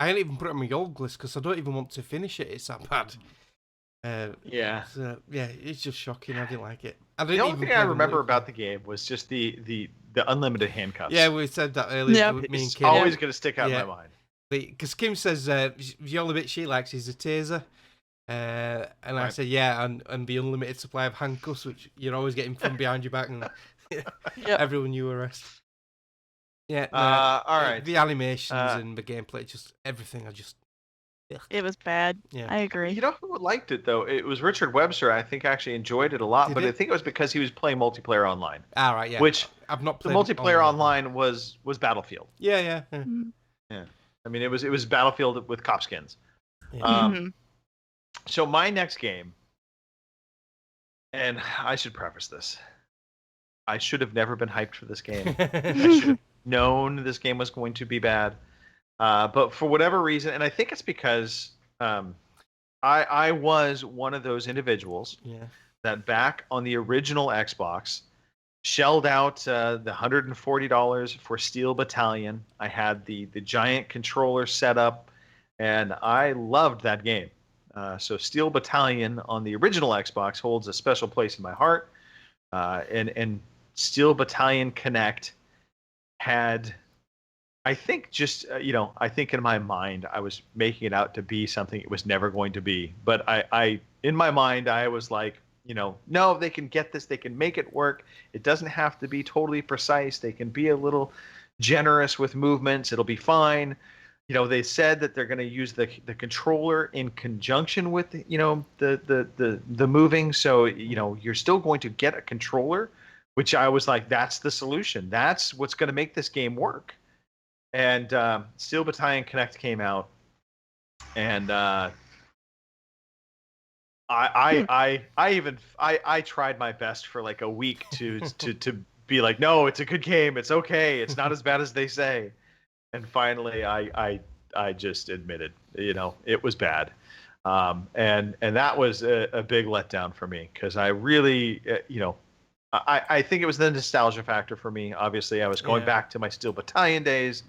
I ain't even put it on my gold list because I don't even want to finish it. It's that bad. Yeah. So, yeah, it's just shocking. I didn't like it. The only thing I remember about the game was just the unlimited handcuffs. Yeah, we said that earlier. Yeah. Me and It's Kim. always going to stick out in my mind. Because Kim says the only bit she likes is the taser. And I said, yeah, and the unlimited supply of handcuffs, which you're always getting from behind your back, and everyone you arrest. Yeah, all right. The animations and the gameplay, just everything. It was bad. Yeah. I agree. You know who liked it though? It was Richard Webster. I think actually enjoyed it a lot, but I think it was because he was playing multiplayer online. Ah, right, yeah. Which I've not the played multiplayer online was Battlefield. Yeah. Yeah. I mean, it was Battlefield with cop skins. Yeah. So my next game, and I should preface this, I should have never been hyped for this game. I should have known this game was going to be bad. But for whatever reason, and I think it's because I was one of those individuals that back on the original Xbox shelled out the $140 for Steel Battalion. I had the giant controller set up, and I loved that game. So Steel Battalion on the original Xbox holds a special place in my heart. And Steel Battalion Connect had, I think just, I think in my mind, I was making it out to be something it was never going to be. But I in my mind, I was like, no, they can get this. They can make it work. It doesn't have to be totally precise. They can be a little generous with movements. It'll be fine. They said that they're going to use the controller in conjunction with, the moving. So, you're still going to get a controller, which I was like, that's the solution. That's what's going to make this game work. And Steel Battalion Connect came out, and I tried my best for like a week to be like, no, it's a good game. It's okay. It's not as bad as they say. And finally, I just admitted, it was bad, and that was a big letdown for me because I really, I think it was the nostalgia factor for me. Obviously, I was going back to my Steel Battalion days,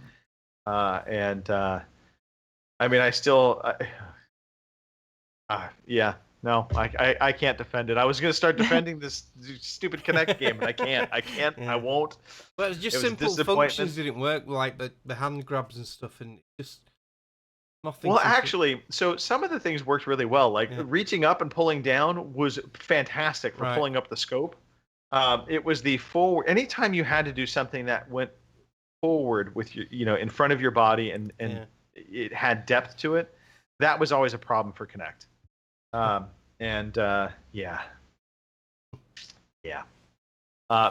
and I mean, I still, no, I can't defend it. I was going to start defending this stupid Kinect game, and I can't. I won't. Well, it was just simple functions didn't work, like the hand grabs and stuff, and just nothing. Well, actually, so some of the things worked really well. Like reaching up and pulling down was fantastic for pulling up the scope. It was the forward. Anytime you had to do something that went forward with your, in front of your body, and it had depth to it, that was always a problem for Kinect.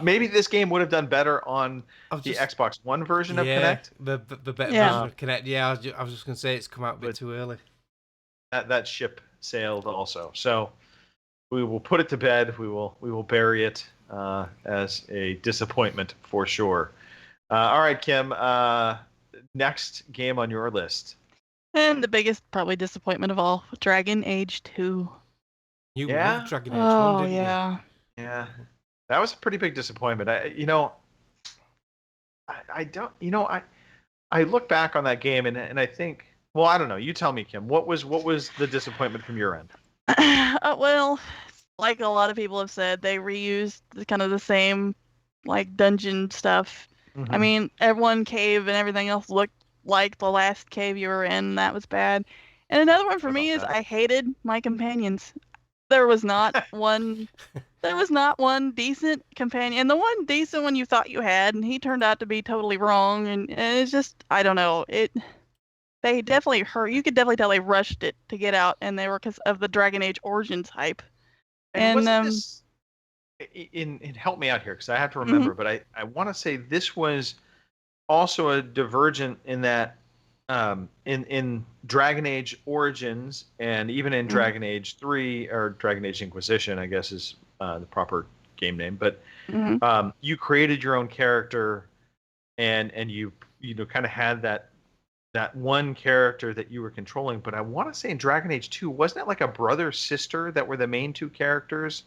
Maybe this game would have done better on the Xbox One version of Kinect. The better version of Kinect. Yeah, I was just gonna say it's come out a bit too early. That ship sailed also. So we will put it to bed. We will bury it as a disappointment for sure. All right, Kim. Next game on your list. And the biggest probably disappointment of all, Dragon Age 2. You loved Dragon Age 1, didn't you? Yeah. That was a pretty big disappointment. I look back on that game and I think, well, I don't know. You tell me, Kim. What was the disappointment from your end? Well, like a lot of people have said, they reused kind of the same like dungeon stuff. Mm-hmm. I mean, everyone cave and everything else looked like the last cave you were in. That was bad. And another one for me is I hated my companions. There was not one decent companion. And the one decent one you thought you had, and he turned out to be totally wrong. And it's just, I don't know. They definitely hurt. You could definitely tell they rushed it to get out, and they were because of the Dragon Age Origins hype. And wasn't this, help me out here, because I have to remember, but I want to say this was also a divergent in that in Dragon Age Origins and even in Dragon Age 3 or Dragon Age Inquisition, I guess is the proper game name, but you created your own character and you kind of had that that one character that you were controlling. But I want to say in Dragon Age 2, wasn't it like a brother sister that were the main two characters?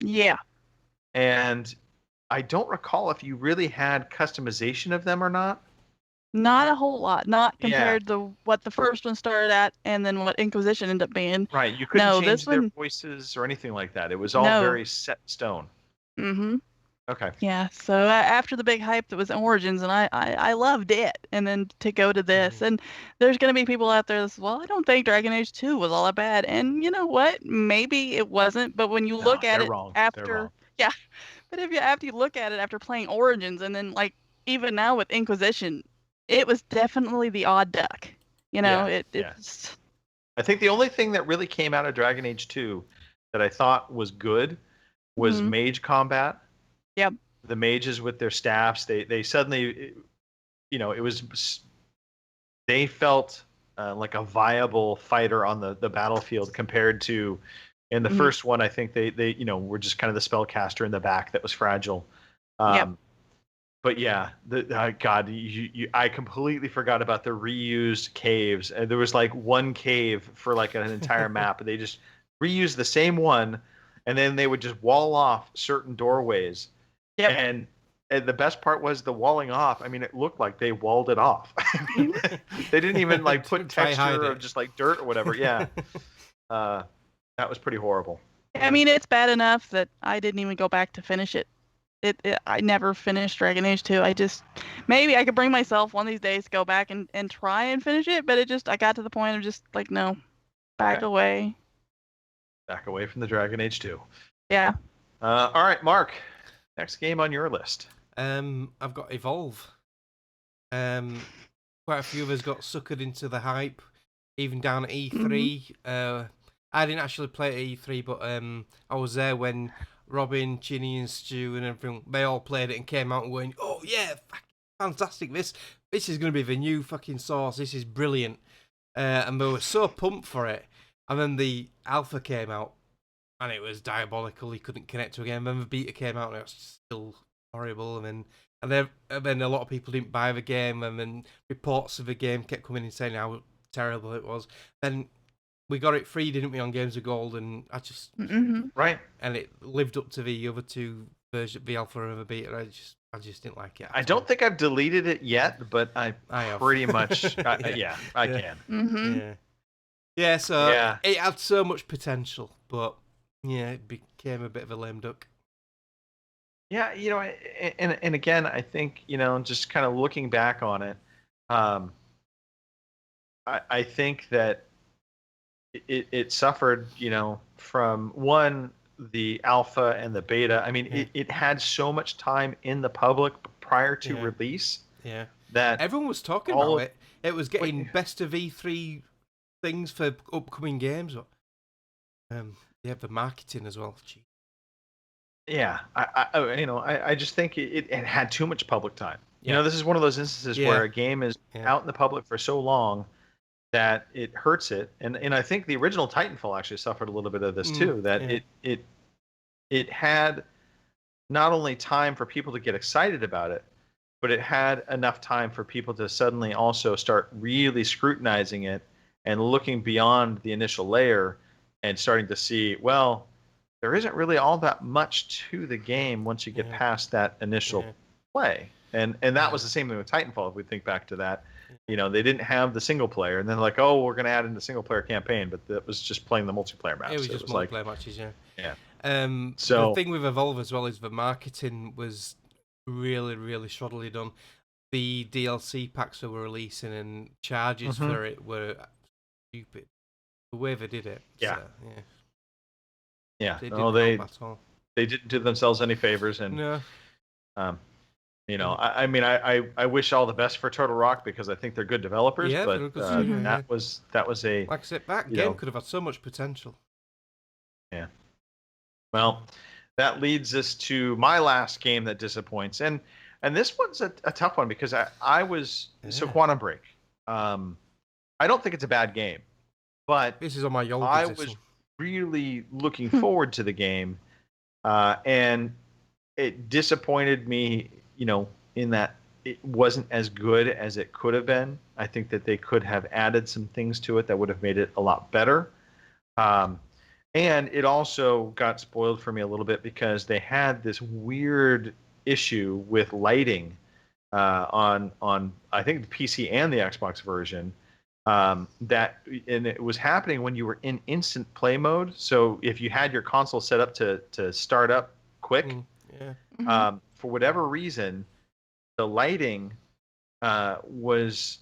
Yeah. And I don't recall if you really had customization of them or not. Not a whole lot. Not Yeah. compared to what the first one started at and then what Inquisition ended up being. Right. You couldn't No, change this their one- voices or anything like that. It was all No. very set in stone. Mm-hmm. Okay. Yeah. So after the big hype that was Origins, and I loved it, and then to go to this, and there's going to be people out there that's, well, I don't think Dragon Age 2 was all that bad. And you know what? Maybe it wasn't, but when you look at they're it wrong. They're after, wrong. yeah, but after you look at it after playing Origins, and then like even now with Inquisition, it was definitely the odd duck. You know, it's. I think the only thing that really came out of Dragon Age 2 that I thought was good was mage combat. Yep. The mages with their staffs, they suddenly, it was, they felt like a viable fighter on the battlefield compared to, in the first one, I think they were just kind of the spellcaster in the back that was fragile. But yeah, God, I completely forgot about the reused caves. And there was like one cave for like an entire map. They just reused the same one, and then they would just wall off certain doorways. Yep. And the best part was the walling off. I mean, it looked like they walled it off. They didn't even like put texture of just like dirt or whatever. Yeah. That was pretty horrible. I mean, it's bad enough that I didn't even go back to finish it. I never finished Dragon Age 2. Maybe I could bring myself one of these days to go back and try and finish it, but I got to the point of just like, no, back away. Back away from the Dragon Age 2. Yeah. All right, Mark. Next game on your list. I've got Evolve. Quite a few of us got suckered into the hype, even down at E3. I didn't actually play at E3, but I was there when Robin, Ginny, and Stu and everything, they all played it and came out and went, oh yeah, fantastic, this is going to be the new fucking Source, this is brilliant. And they were so pumped for it. And then the alpha came out, and it was diabolical. He couldn't connect to a game. Then the beta came out, and it was still horrible. And then a lot of people didn't buy the game, and then reports of the game kept coming in saying how terrible it was. Then we got it free, didn't we, on Games of Gold? And I just right, and it lived up to the other two versions, the alpha and the beta. I just didn't like it. I don't think I've deleted it yet, but I have. Pretty much. I can. Yeah. So it had so much potential, but yeah, it became a bit of a lame duck. Yeah, and again, I think, just kind of looking back on it, I think that it suffered, from one, the alpha and the beta. I mean, it had so much time in the public prior to release. Yeah. That everyone was talking about it. It was getting best of E3 things for upcoming games. The marketing as well. Gee. Yeah, I just think it had too much public time. This is one of those instances where a game is out in the public for so long that it hurts it. And I think the original Titanfall actually suffered a little bit of this too. That it had not only time for people to get excited about it, but it had enough time for people to suddenly also start really scrutinizing it and looking beyond the initial layer and starting to see, well, there isn't really all that much to the game once you get past that initial play. And that was the same thing with Titanfall, if we think back to that. They didn't have the single player, and then like, oh, we're going to add in the single player campaign, but that was just playing the multiplayer maps. It was just multiplayer matches, Yeah. So the thing with Evolve as well is the marketing was really, really shoddily done. The DLC packs that were releasing and charges for it were stupid. The way they did it. Yeah. So, yeah. They didn't do themselves any favors, and no. I wish all the best for Turtle Rock because I think they're good developers. Yeah, but that was a, like I said, that game could have had so much potential. Yeah. Well, that leads us to my last game that disappoints, and this one's a tough one because I was so Quantum Break. I don't think it's a bad game, but this is on my Yolga I system. was really looking forward to the game, and it disappointed me, in that it wasn't as good as it could have been. I think that they could have added some things to it that would have made it a lot better. And it also got spoiled for me a little bit because they had this weird issue with lighting on I think the PC and the Xbox version. And it was happening when you were in instant play mode. So if you had your console set up to start up quick, for whatever reason, the lighting was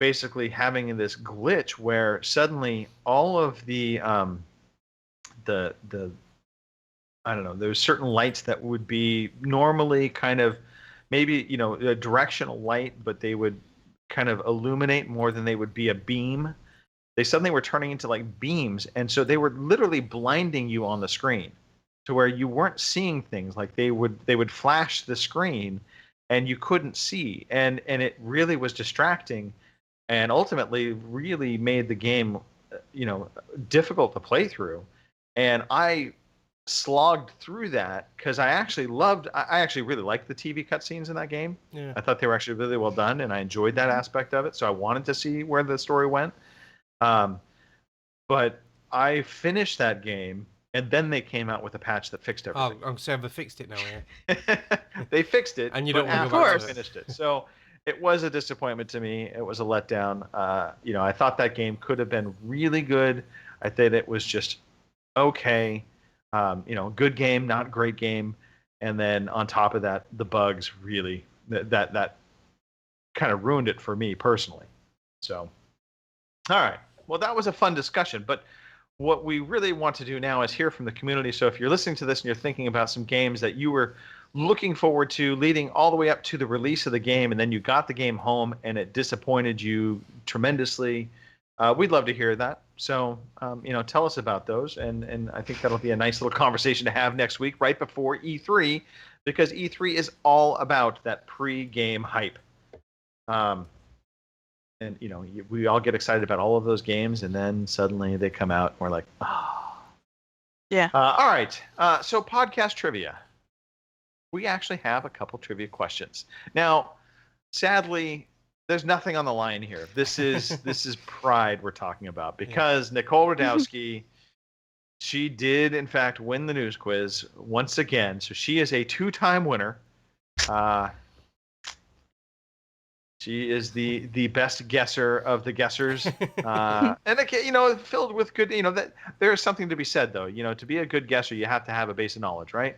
basically having this glitch where suddenly all of the I don't know, there's certain lights that would be normally kind of maybe, a directional light, but they would kind of illuminate more than they would be a beam. They suddenly were turning into like beams, and so they were literally blinding you on the screen to where you weren't seeing things. Like they would flash the screen and you couldn't see, and it really was distracting and ultimately really made the game difficult to play through. And I slogged through that because I actually really liked the TV cutscenes in that game. Yeah. I thought they were actually really well done, and I enjoyed that aspect of it. So I wanted to see where the story went. But I finished that game, and then they came out with a patch that fixed everything. Oh, I'm sorry, they fixed it now, yeah. They fixed it, And you don't want to after go I back to it. finished it. So it was a disappointment to me. It was a letdown. I thought that game could have been really good. I thought it was just okay. Good game, not great game. And then on top of that, the bugs really that kind of ruined it for me personally. So, all right. Well, that was a fun discussion, but what we really want to do now is hear from the community. So if you're listening to this and you're thinking about some games that you were looking forward to leading all the way up to the release of the game, and then you got the game home and it disappointed you tremendously, we'd love to hear that. So, tell us about those. And I think that'll be a nice little conversation to have next week, right before E3, because E3 is all about that pre-game hype. And, we all get excited about all of those games, and then suddenly they come out and we're like, oh. Yeah. All right. So podcast trivia. We actually have a couple trivia questions. Now, sadly, there's nothing on the line here. This is pride we're talking about, because Nicole Radowski, she did in fact win the news quiz once again. So she is a 2-time winner. She is the best guesser of the guessers, and again, filled with good. That there is something to be said, though. To be a good guesser, you have to have a base of knowledge, right?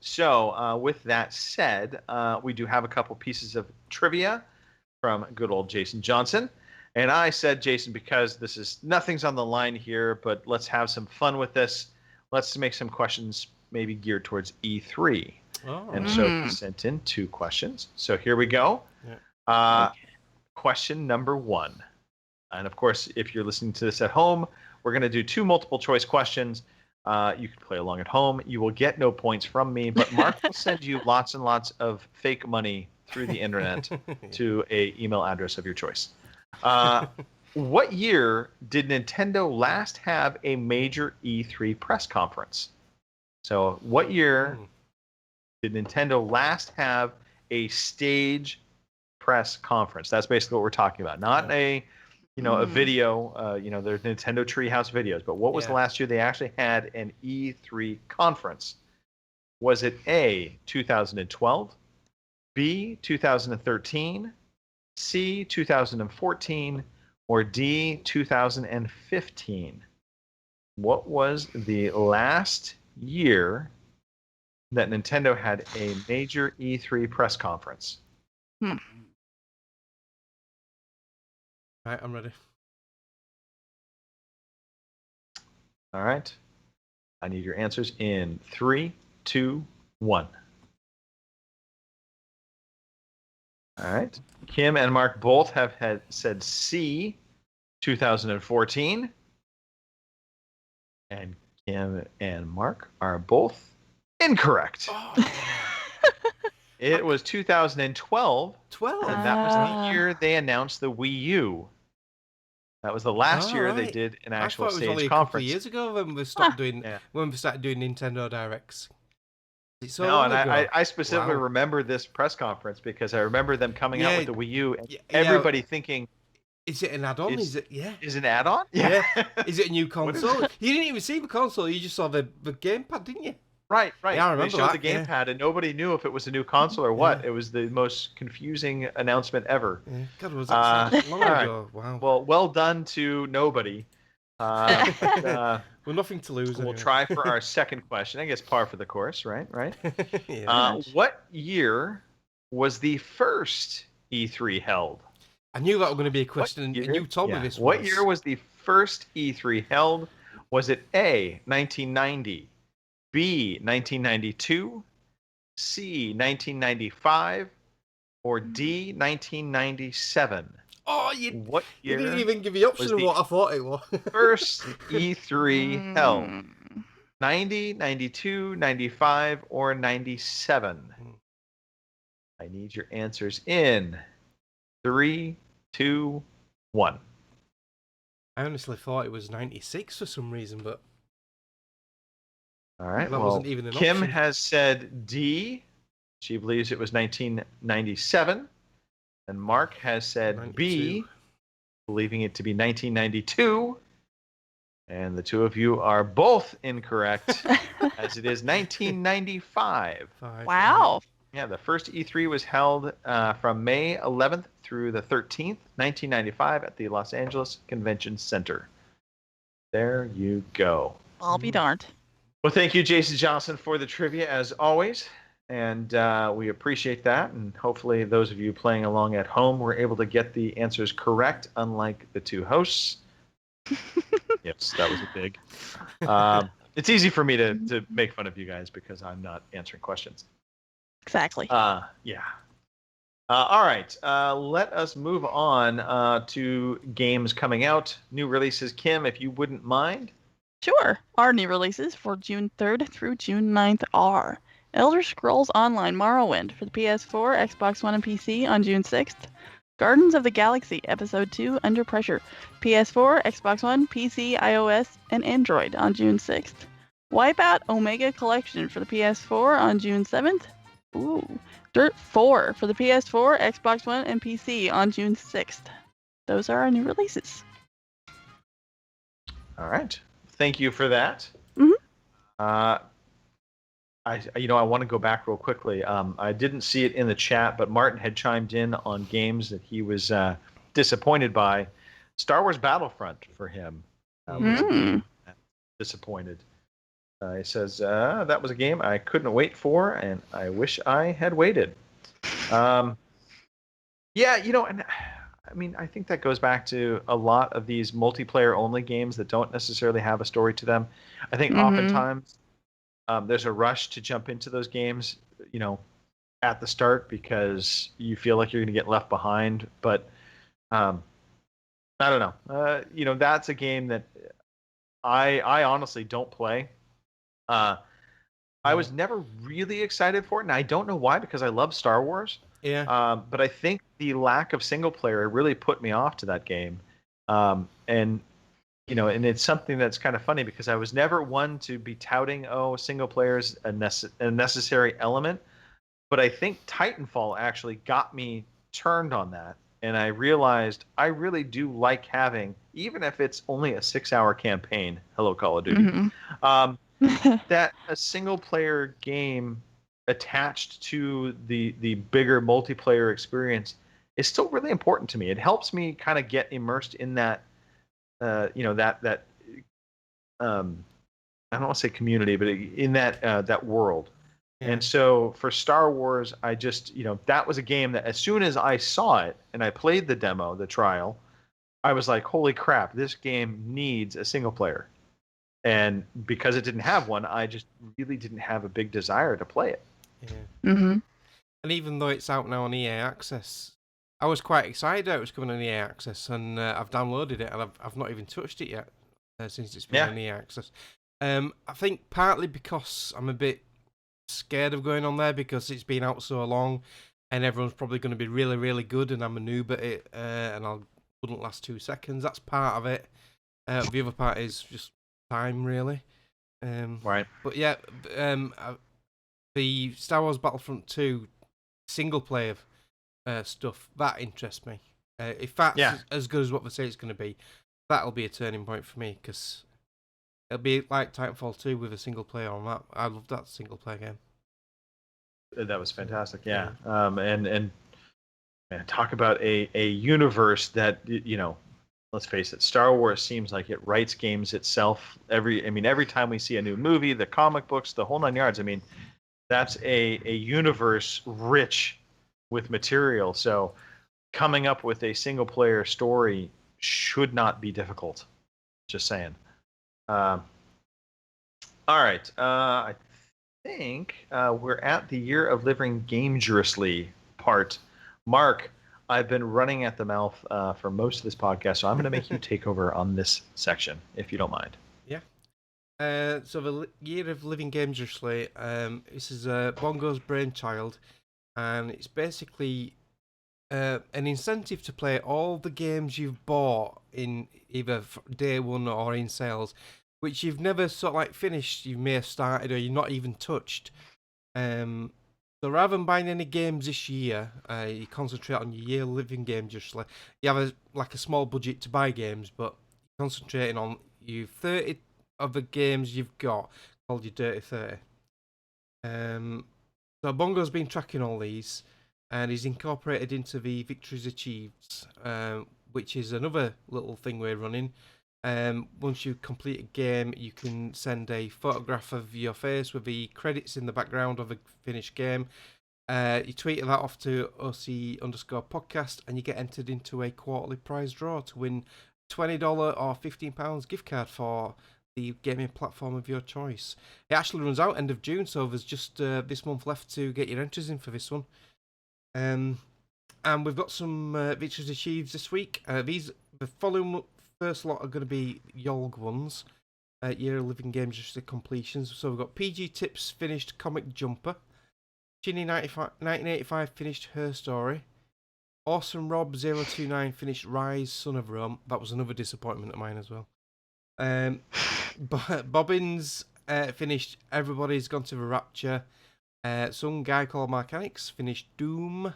So, with that said, we do have a couple pieces of trivia from good old Jason Johnson. And I said, Jason, because nothing's on the line here, but let's have some fun with this. Let's make some questions maybe geared towards E3. Oh. And so he sent in 2 questions. So here we go. Yeah. Question number 1. And of course, if you're listening to this at home, we're going to do 2 multiple choice questions. You can play along at home. You will get no points from me, but Mark will send you lots and lots of fake money through the internet to an email address of your choice. What year did Nintendo last have a major E3 press conference? So what year did Nintendo last have a stage press conference? That's basically what we're talking about. Not a video, there's Nintendo Treehouse videos, but what was the last year they actually had an E3 conference? Was it A, 2012, B, 2013, C, 2014, or D, 2015? What was the last year that Nintendo had a major E3 press conference? Right, I'm ready. All right. I need your answers in 3, 2, 1. All right. Kim and Mark both have said C, 2014. And Kim and Mark are both incorrect. It was 2012. 12. And that was the year they announced the Wii U. That was the last year they did an actual I thought it was stage only a conference. couple of years ago when we stopped doing when we started doing Nintendo Directs. It's so No, long and ago. I specifically Wow. remember this press conference because I remember them coming out Yeah, with the Wii U and yeah, everybody thinking, Is it an add-on? Is- Is it? Yeah. is it an add-on? Yeah. Is it a new What is console? You didn't even see the console. You just saw the gamepad, didn't you? Right. Yeah, I They remember showed that, the yeah. gamepad and nobody knew if it was a new console or what. Yeah. It was the most confusing announcement ever. Yeah. God, was that so long all right. ago? Wow. Well done to nobody. But, Well, nothing to lose. we'll Anyway. try for our second question. I guess par for the course, right? Yeah. What year was the first E3 held? I knew that was going to be a question, and you told me this. What year was the first E3 held? Was it A, 1990, B, 1992, C, 1995, or D, 1997? Oh, What you year didn't even give me the option of what I thought it was. first E3 held? 90, 92, 95, or 97? I need your answers in 3, 2, 1. I honestly thought it was 96 for some reason, but All right. that wasn't even an Kim option. has said D. She believes it was 1997. And Mark has said 92. B, believing it to be 1992. And the two of you are both incorrect, as it is 1995. Wow. Yeah, the first E3 was held from May 11th through the 13th, 1995, at the Los Angeles Convention Center. There you go. I'll be darned. Well, thank you, Jason Johnson, for the trivia, as always. And we appreciate that. And hopefully those of you playing along at home were able to get the answers correct, unlike the two hosts. Yes, that was a big. It's easy for me to make fun of you guys because I'm not answering questions. Exactly. Yeah. All right. Let us move on to games coming out. New releases. Kim, if you wouldn't mind. Sure. Our new releases for June 3rd through June 9th are Elder Scrolls Online Morrowind for the PS4, Xbox One, and PC on June 6th. Guardians of the Galaxy Episode 2 Under Pressure, PS4, Xbox One, PC, iOS, and Android on June 6th. Wipeout Omega Collection for the PS4 on June 7th. Ooh. Dirt 4 for the PS4, Xbox One, and PC on June 6th. Those are our new releases. All right. Thank you for that. Mhm. I want to go back real quickly. I didn't see it in the chat, but Martin had chimed in on games that he was disappointed by. Star Wars Battlefront for him was a game disappointed. He says that was a game I couldn't wait for, and I wish I had waited. And I mean, I think that goes back to a lot of these multiplayer-only games that don't necessarily have a story to them. I think oftentimes there's a rush to jump into those games, at the start because you feel like you're going to get left behind. But I don't know. That's a game that I honestly don't play. I was never really excited for it, and I don't know why, because I love Star Wars. Yeah. But I think the lack of single player really put me off to that game. And it's something that's kind of funny because I was never one to be touting, single player is a necessary element. But I think Titanfall actually got me turned on that. And I realized I really do like having, even if it's only a 6-hour campaign, hello Call of Duty, that a single player game attached to the bigger multiplayer experience is still really important to me. It helps me kind of get immersed in that, I don't want to say community, but in that world. Yeah. And so for Star Wars, I just, that was a game that as soon as I saw it and I played the demo, the trial, I was like, holy crap, this game needs a single player. And because it didn't have one, I just really didn't have a big desire to play it. Yeah. Mm-hmm. And even though it's out now on EA Access, I was quite excited that it was coming on EA Access, and I've downloaded it, and I've not even touched it yet since it's been on EA Access. I think partly because I'm a bit scared of going on there because it's been out so long, and everyone's probably going to be really, really good, and I'm a noob at it, and I wouldn't last 2 seconds. That's part of it. The other part is just time, really. Right. But yeah, the Star Wars Battlefront 2 single player stuff, that interests me. If that's as good as what they say it's going to be, that'll be a turning point for me, because it'll be like Titanfall 2 with a single player on that. I love that single player game. That was fantastic, yeah. And man, talk about a universe that, let's face it, Star Wars seems like it writes games itself. Every time we see a new movie, the comic books, the whole nine yards. I mean, that's a universe rich with material. So coming up with a single player story should not be difficult. Just saying. All right. I think we're at the Year of Living Dangerously part. Mark, I've been running at the mouth for most of this podcast, so I'm going to make you take over on this section, if you don't mind. Yeah. So the Year of Living Dangerously, this is Bongo's brainchild, and it's basically an incentive to play all the games you've bought in either day one or in sales, which you've never sort of like finished, you may have started or you've not even touched. So rather than buying any games this year, you concentrate on your year living dangerously. You have a small budget to buy games, but you're concentrating on you 30 of the games you've got, called your Dirty 30. So Bongo's been tracking all these, and he's incorporated into the Victories Achieved, which is another little thing we're running. Once you complete a game, you can send a photograph of your face with the credits in the background of a finished game. You tweet that off to OC_podcast, and you get entered into a quarterly prize draw to win $20 or £15 gift card for the gaming platform of your choice. It actually runs out end of June, so there's just this month left to get your entries in for this one. And we've got some Victories Achieved this week. The following first lot are going to be Yolg ones. Year of Living Games, just the completions. So we've got PG Tips finished Comic Jumper. Ginny 1985 finished Her Story. Awesome Rob 029 finished Rise, Son of Rome. That was another disappointment of mine as well. Bobbins finished Everybody's Gone to the Rapture. Some guy called Marcanix finished Doom.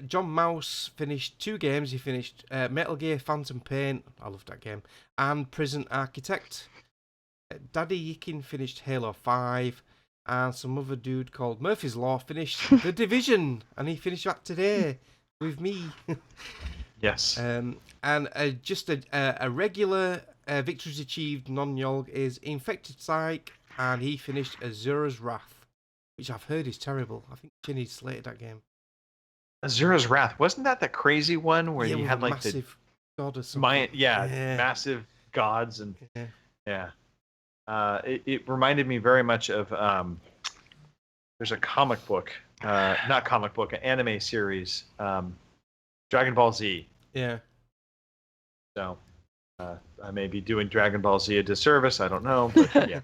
John Mouse finished 2 games. He finished Metal Gear Phantom Pain. I love that game. And Prison Architect. Daddy Yikin finished Halo 5. And some other dude called Murphy's Law finished The Division. And he finished that today with me. Yes. And just a regular Victories Achieved non-Yolg is Infected Psych. And he finished Azura's Wrath, which I've heard is terrible. I think Chinny slated that game. Azura's Wrath, wasn't that the crazy one where you had like massive god or something? Massive gods and it reminded me very much of there's a comic book, not comic book, an anime series, Dragon Ball Z. Yeah. So I may be doing Dragon Ball Z a disservice. I don't know, but yeah,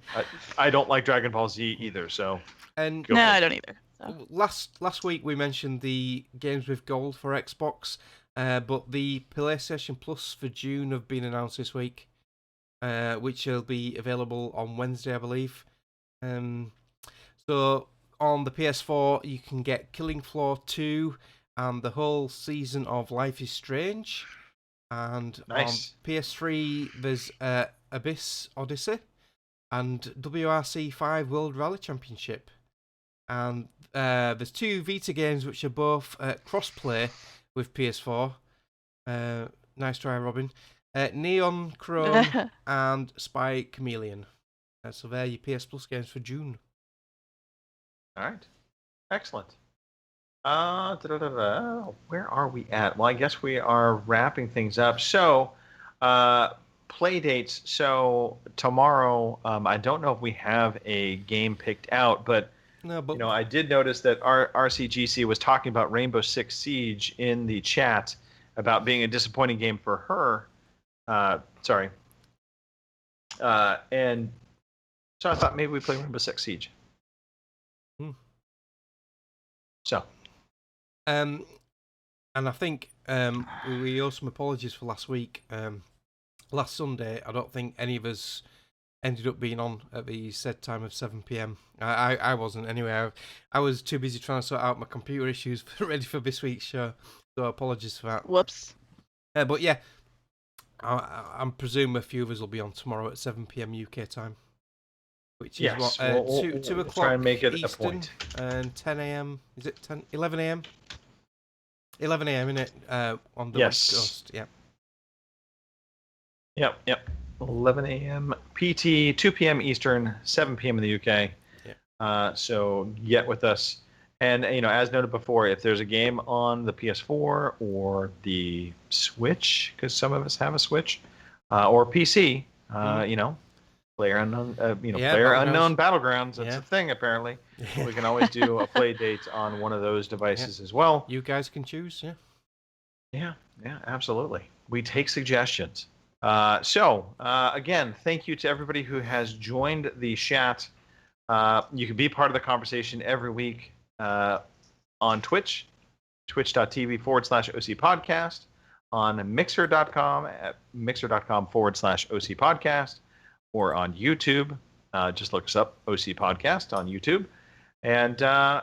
I don't like Dragon Ball Z either. So I don't either. So. Last week we mentioned the games with gold for Xbox, but the PlayStation Plus for June have been announced this week, which will be available on Wednesday, I believe. So on the PS4 you can get Killing Floor 2 and the whole season of Life is Strange, and nice. On PS3 there's Abyss Odyssey and WRC 5 World Rally Championship. And there's 2 Vita games which are both cross-play with PS4. Nice try, Robin. Neon Chrome and Spy Chameleon. So they're your PS Plus games for June. All right. Excellent. Where are we at? Well, I guess we are wrapping things up. So, play dates. So tomorrow, I don't know if we have a game picked out, but I did notice that RCGC was talking about Rainbow Six Siege in the chat about being a disappointing game for her. And so I thought maybe we play Rainbow Six Siege. So. And I think we owe some apologies for last week. Last Sunday, I don't think any of us ended up being on at the said time of 7 p.m. I wasn't anyway. I was too busy trying to sort out my computer issues ready for this week's show. So apologies for that. Whoops. But yeah, I'm presuming a few of us will be on tomorrow at 7 p.m. UK time, which is Yes, what we'll 2 o'clock try and make it Eastern a point. and 10 a.m. Is it 11 a.m.? 11 a.m. isn't it? On the Yes. West Coast. Yeah. Yep. 11 a.m. PT, 2 p.m. Eastern, 7 p.m. in the UK. Yeah. So get with us. And, as noted before, if there's a game on the PS4 or the Switch, because some of us have a Switch, or PC, player unknown, player unknown Battlegrounds. That's a thing, apparently. We can always do a play date on one of those devices as well. You guys can choose, Yeah, absolutely. We take suggestions. Again, thank you to everybody who has joined the chat. You can be part of the conversation every week on Twitch, twitch.tv/OC Podcast, on Mixer.com at Mixer.com/OC Podcast, or on YouTube. Just look us up, OC Podcast on YouTube. And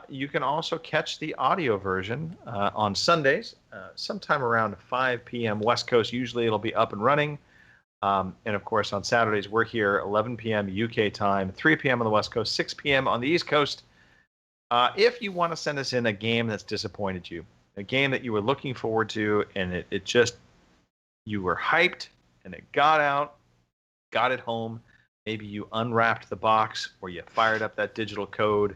you can also catch the audio version on Sundays, sometime around 5 p.m. West Coast. Usually it'll be up and running. And of course, on Saturdays, we're here 11 p.m. UK time, 3 p.m. on the West Coast, 6 p.m. on the East Coast. If you want to send us in a game that's disappointed you, a game that you were looking forward to, and you were hyped, and it got out, got it home, maybe you unwrapped the box, or you fired up that digital code,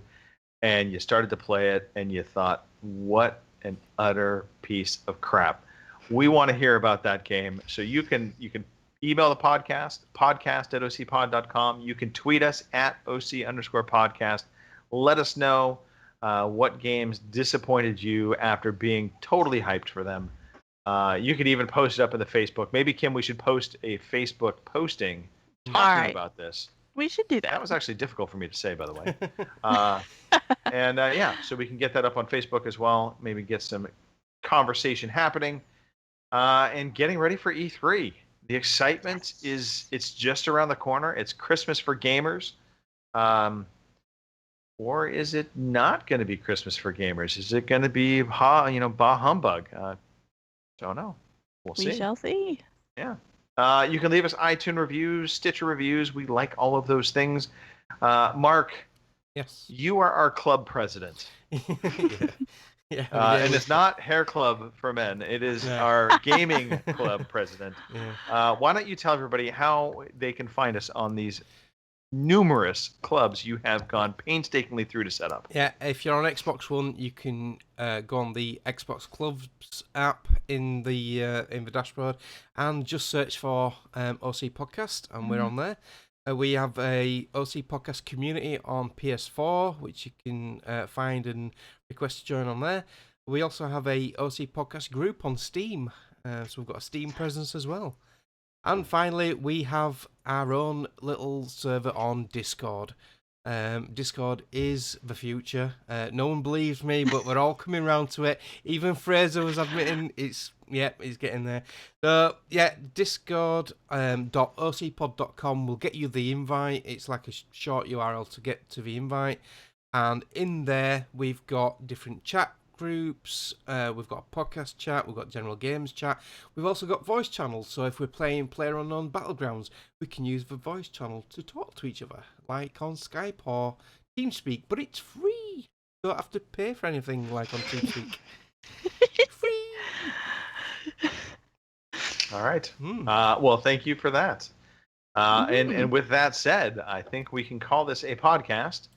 and you started to play it, and you thought, what an utter piece of crap. We want to hear about that game. So you can email the podcast at ocpod.com. You can tweet us at OC_podcast. Let us know what games disappointed you after being totally hyped for them. You could even post it up in the Facebook. Maybe, Kim, we should post a Facebook posting talking about this. We should do that. That was actually difficult for me to say, by the way. So we can get that up on Facebook as well. Maybe get some conversation happening. And getting ready for E3. The excitement it's just around the corner. It's Christmas for gamers. Or is it not going to be Christmas for gamers? Is it going to be bah humbug? Don't know. We'll see. We shall see. Yeah. You can leave us iTunes reviews, Stitcher reviews. We like all of those things. Mark. Yes. You are our club president. Yeah. And it's not Hair Club for Men. It is our gaming club president. Yeah. Why don't you tell everybody how they can find us on these numerous clubs you have gone painstakingly through to set up? Yeah, if you're on Xbox One, you can go on the Xbox Clubs app in the dashboard and just search for OC Podcast, and we're on there. We have a OC Podcast community on PS4, which you can find and request to join on there. We also have a OC Podcast group on Steam, so we've got a Steam presence as well. And finally, we have our own little server on Discord. Discord is the future. No one believes me, but we're all coming around to it. Even Fraser was admitting he's getting there. So, discord.ocpod.com will get you the invite. It's like a short URL to get to the invite. And in there, we've got different chat groups, we've got a podcast chat, we've got general games chat, we've also got voice channels, so if we're playing PlayerUnknown Battlegrounds, we can use the voice channel to talk to each other, like on Skype or TeamSpeak, but it's free. You don't have to pay for anything like on TeamSpeak. Free. All right. Well, thank you for that. And with that said, I think we can call this a podcast.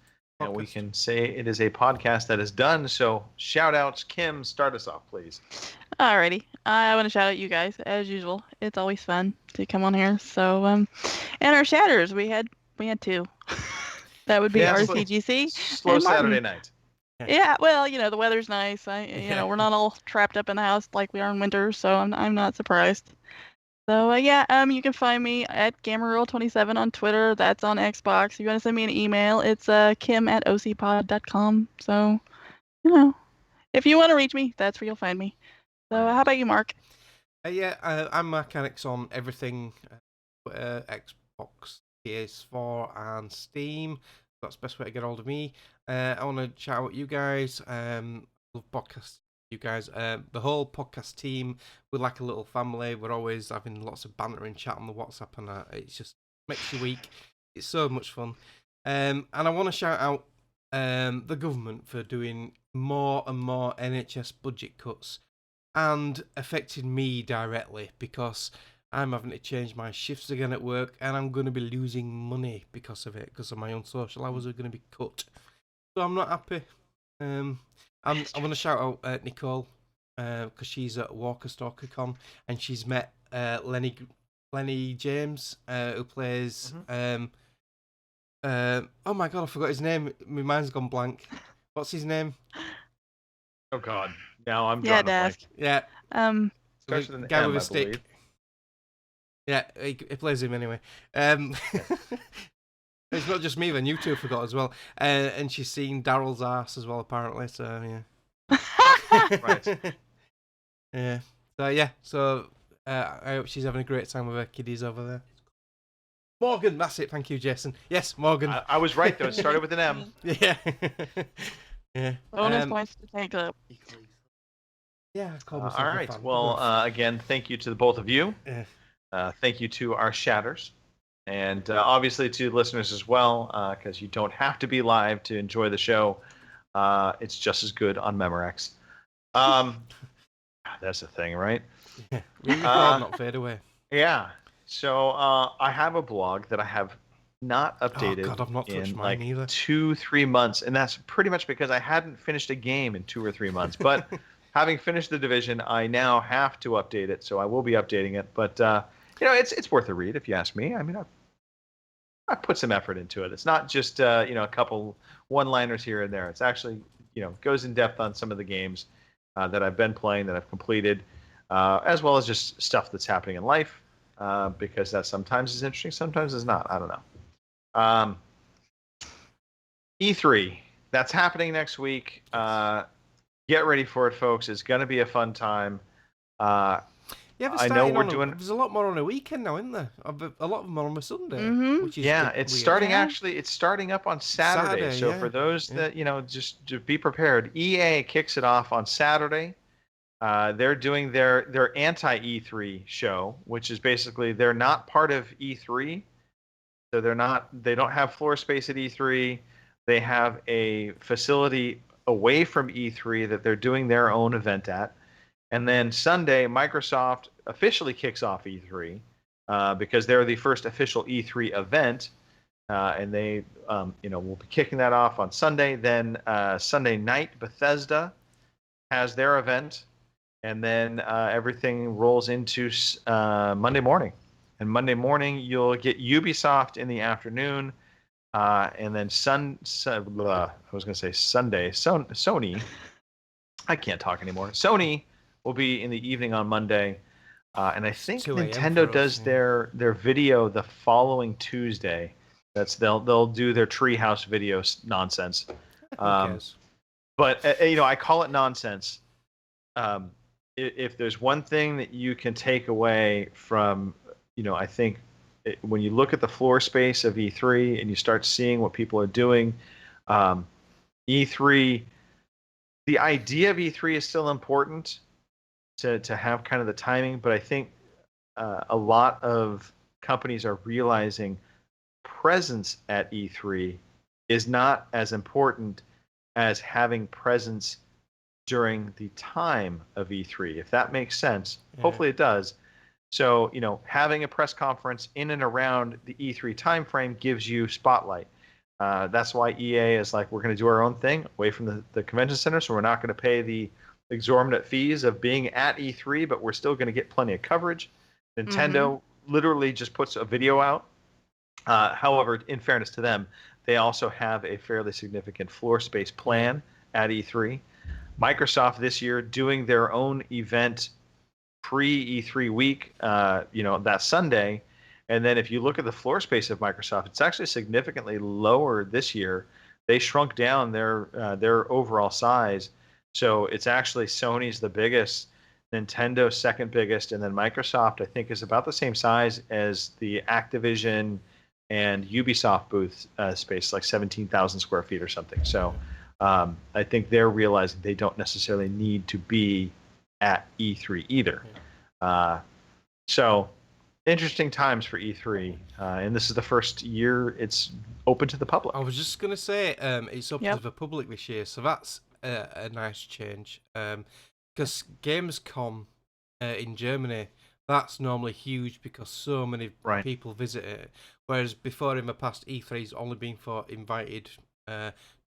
And we can say it is a podcast that is done. So shout outs. Kim, start us off, please. Alrighty. I want to shout out you guys, as usual. It's always fun to come on here. So, and our shatters, we had two. That would be RCGC. Slow Saturday night. Yeah, well, the weather's nice. We're not all trapped up in the house like we are in winter, so I'm not surprised. So, you can find me at GamerRoll27 on Twitter. That's on Xbox. If you want to send me an email, it's kim@ocpod.com. So, if you want to reach me, that's where you'll find me. So, how about you, Mark? I'm Mechanics on everything, Xbox, PS4 and Steam. That's the best way to get hold of me. I want to shout out you guys. Love podcasts. You guys, the whole podcast team, we're like a little family. We're always having lots of banter and chat on the WhatsApp, and it's just makes your week. It's so much fun. And I want to shout out the government for doing more and more NHS budget cuts and affecting me directly because I'm having to change my shifts again at work and I'm going to be losing money because of it, because of my own social hours are going to be cut. So I'm not happy. I want to shout out Nicole because she's at Walker Stalker Con and she's met Lenny James who plays. Oh my god, I forgot his name. My mind's gone blank. What's his name? Oh god, now I'm drawing a blank. Yeah. Starts with an guy M, with a I stick. believe. Yeah, he plays him anyway. It's not just me, then you two forgot as well. And she's seen Daryl's ass as well, apparently. So yeah. Right. Yeah. So yeah. So I hope she's having a great time with her kiddies over there. Morgan, that's it. Thank you, Jason. Yes, Morgan. I was right though. It started with an M. Yeah. Yeah. Bonus points to take up. Yeah. All right. Well, again, thank you to the both of you. Yeah. Thank you to our shatters. And obviously to listeners as well, because you don't have to be live to enjoy the show. It's just as good on Memorex. That's the thing, right? Yeah. Not fade away. Yeah. So I have a blog that I have not updated I've not touched in mine like either. 2-3 months, and that's pretty much because I hadn't finished a game in 2 or 3 months. But having finished the division, I now have to update it, so I will be updating it. But it's worth a read if you ask me. I mean, I put some effort into it. It's not just a couple one-liners here and there. It's actually goes in depth on some of the games that I've been playing, that I've completed, as well as just stuff that's happening in life. Because that sometimes is interesting, sometimes is not. I don't know. E3, that's happening next week. Get ready for it, folks. It's going to be a fun time. I know we're doing. There's a lot more on a weekend now, isn't there? A lot of them are on a Sunday. Mm-hmm. Which is it's weird. starting. Actually, it's starting up on Saturday. So for those that just to be prepared, EA kicks it off on Saturday. They're doing their anti-E3 show, which is basically they're not part of E3, so they don't have floor space at E3. They have a facility away from E3 that they're doing their own event at, and then Sunday Microsoft officially kicks off E3 because they're the first official E3 event, and they will be kicking that off on Sunday. Then Sunday night Bethesda has their event. And then everything rolls into Monday morning. And Monday morning, you'll get Ubisoft in the afternoon. And then Sunday. Sony. I can't talk anymore. Sony will be in the evening on Monday. And I think Nintendo does their video the following Tuesday. They'll do their Treehouse video nonsense. But I call it nonsense. If there's one thing that you can take away from, I think when you look at the floor space of E3 and you start seeing what people are doing, E3, the idea of E3 is still important to have kind of the timing, but I think a lot of companies are realizing presence at E3 is not as important as having presence during the time of E3, if that makes sense. Yeah. Hopefully it does. So, having a press conference in and around the E3 timeframe gives you spotlight. That's why EA is like, we're going to do our own thing away from the convention center, so we're not going to pay the exorbitant fees of being at E3, but we're still going to get plenty of coverage. Nintendo literally just puts a video out. However, in fairness to them, they also have a fairly significant floor space plan at E3. Microsoft this year doing their own event pre-E3 week, that Sunday. And then if you look at the floor space of Microsoft, it's actually significantly lower this year. They shrunk down their overall size. So it's actually Sony's the biggest, Nintendo second biggest, and then Microsoft, I think, is about the same size as the Activision and Ubisoft booth space like 17,000 square feet or something. So I think they're realizing they don't necessarily need to be at E3 either. So interesting times for E3, and this is the first year it's open to the public. I was just going to say it's open to the public this year, so that's a nice change. Because Gamescom in Germany, that's normally huge because so many people visit it. Whereas before in the past, E3's only been for invited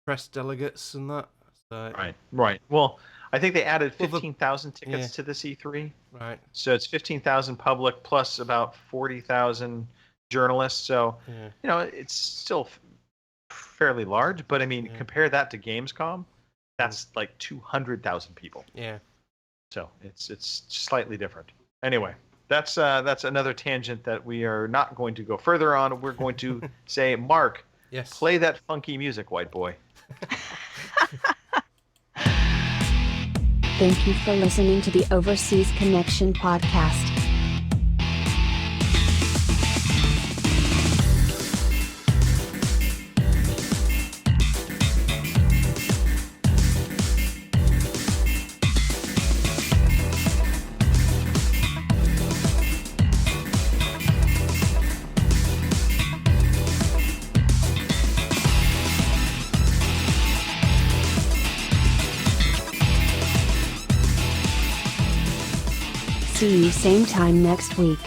press delegates and that. So, Right. Well, I think they added 15,000 tickets to this E3. Right. So it's 15,000 public plus about 40,000 journalists. So, it's still fairly large. But, I mean, compare that to Gamescom, that's like 200,000 people. Yeah. So it's slightly different. Anyway, that's another tangent that we are not going to go further on. We're going to say, Mark, play that funky music, white boy. Thank you for listening to the Overseas Connection podcast. See you same time next week.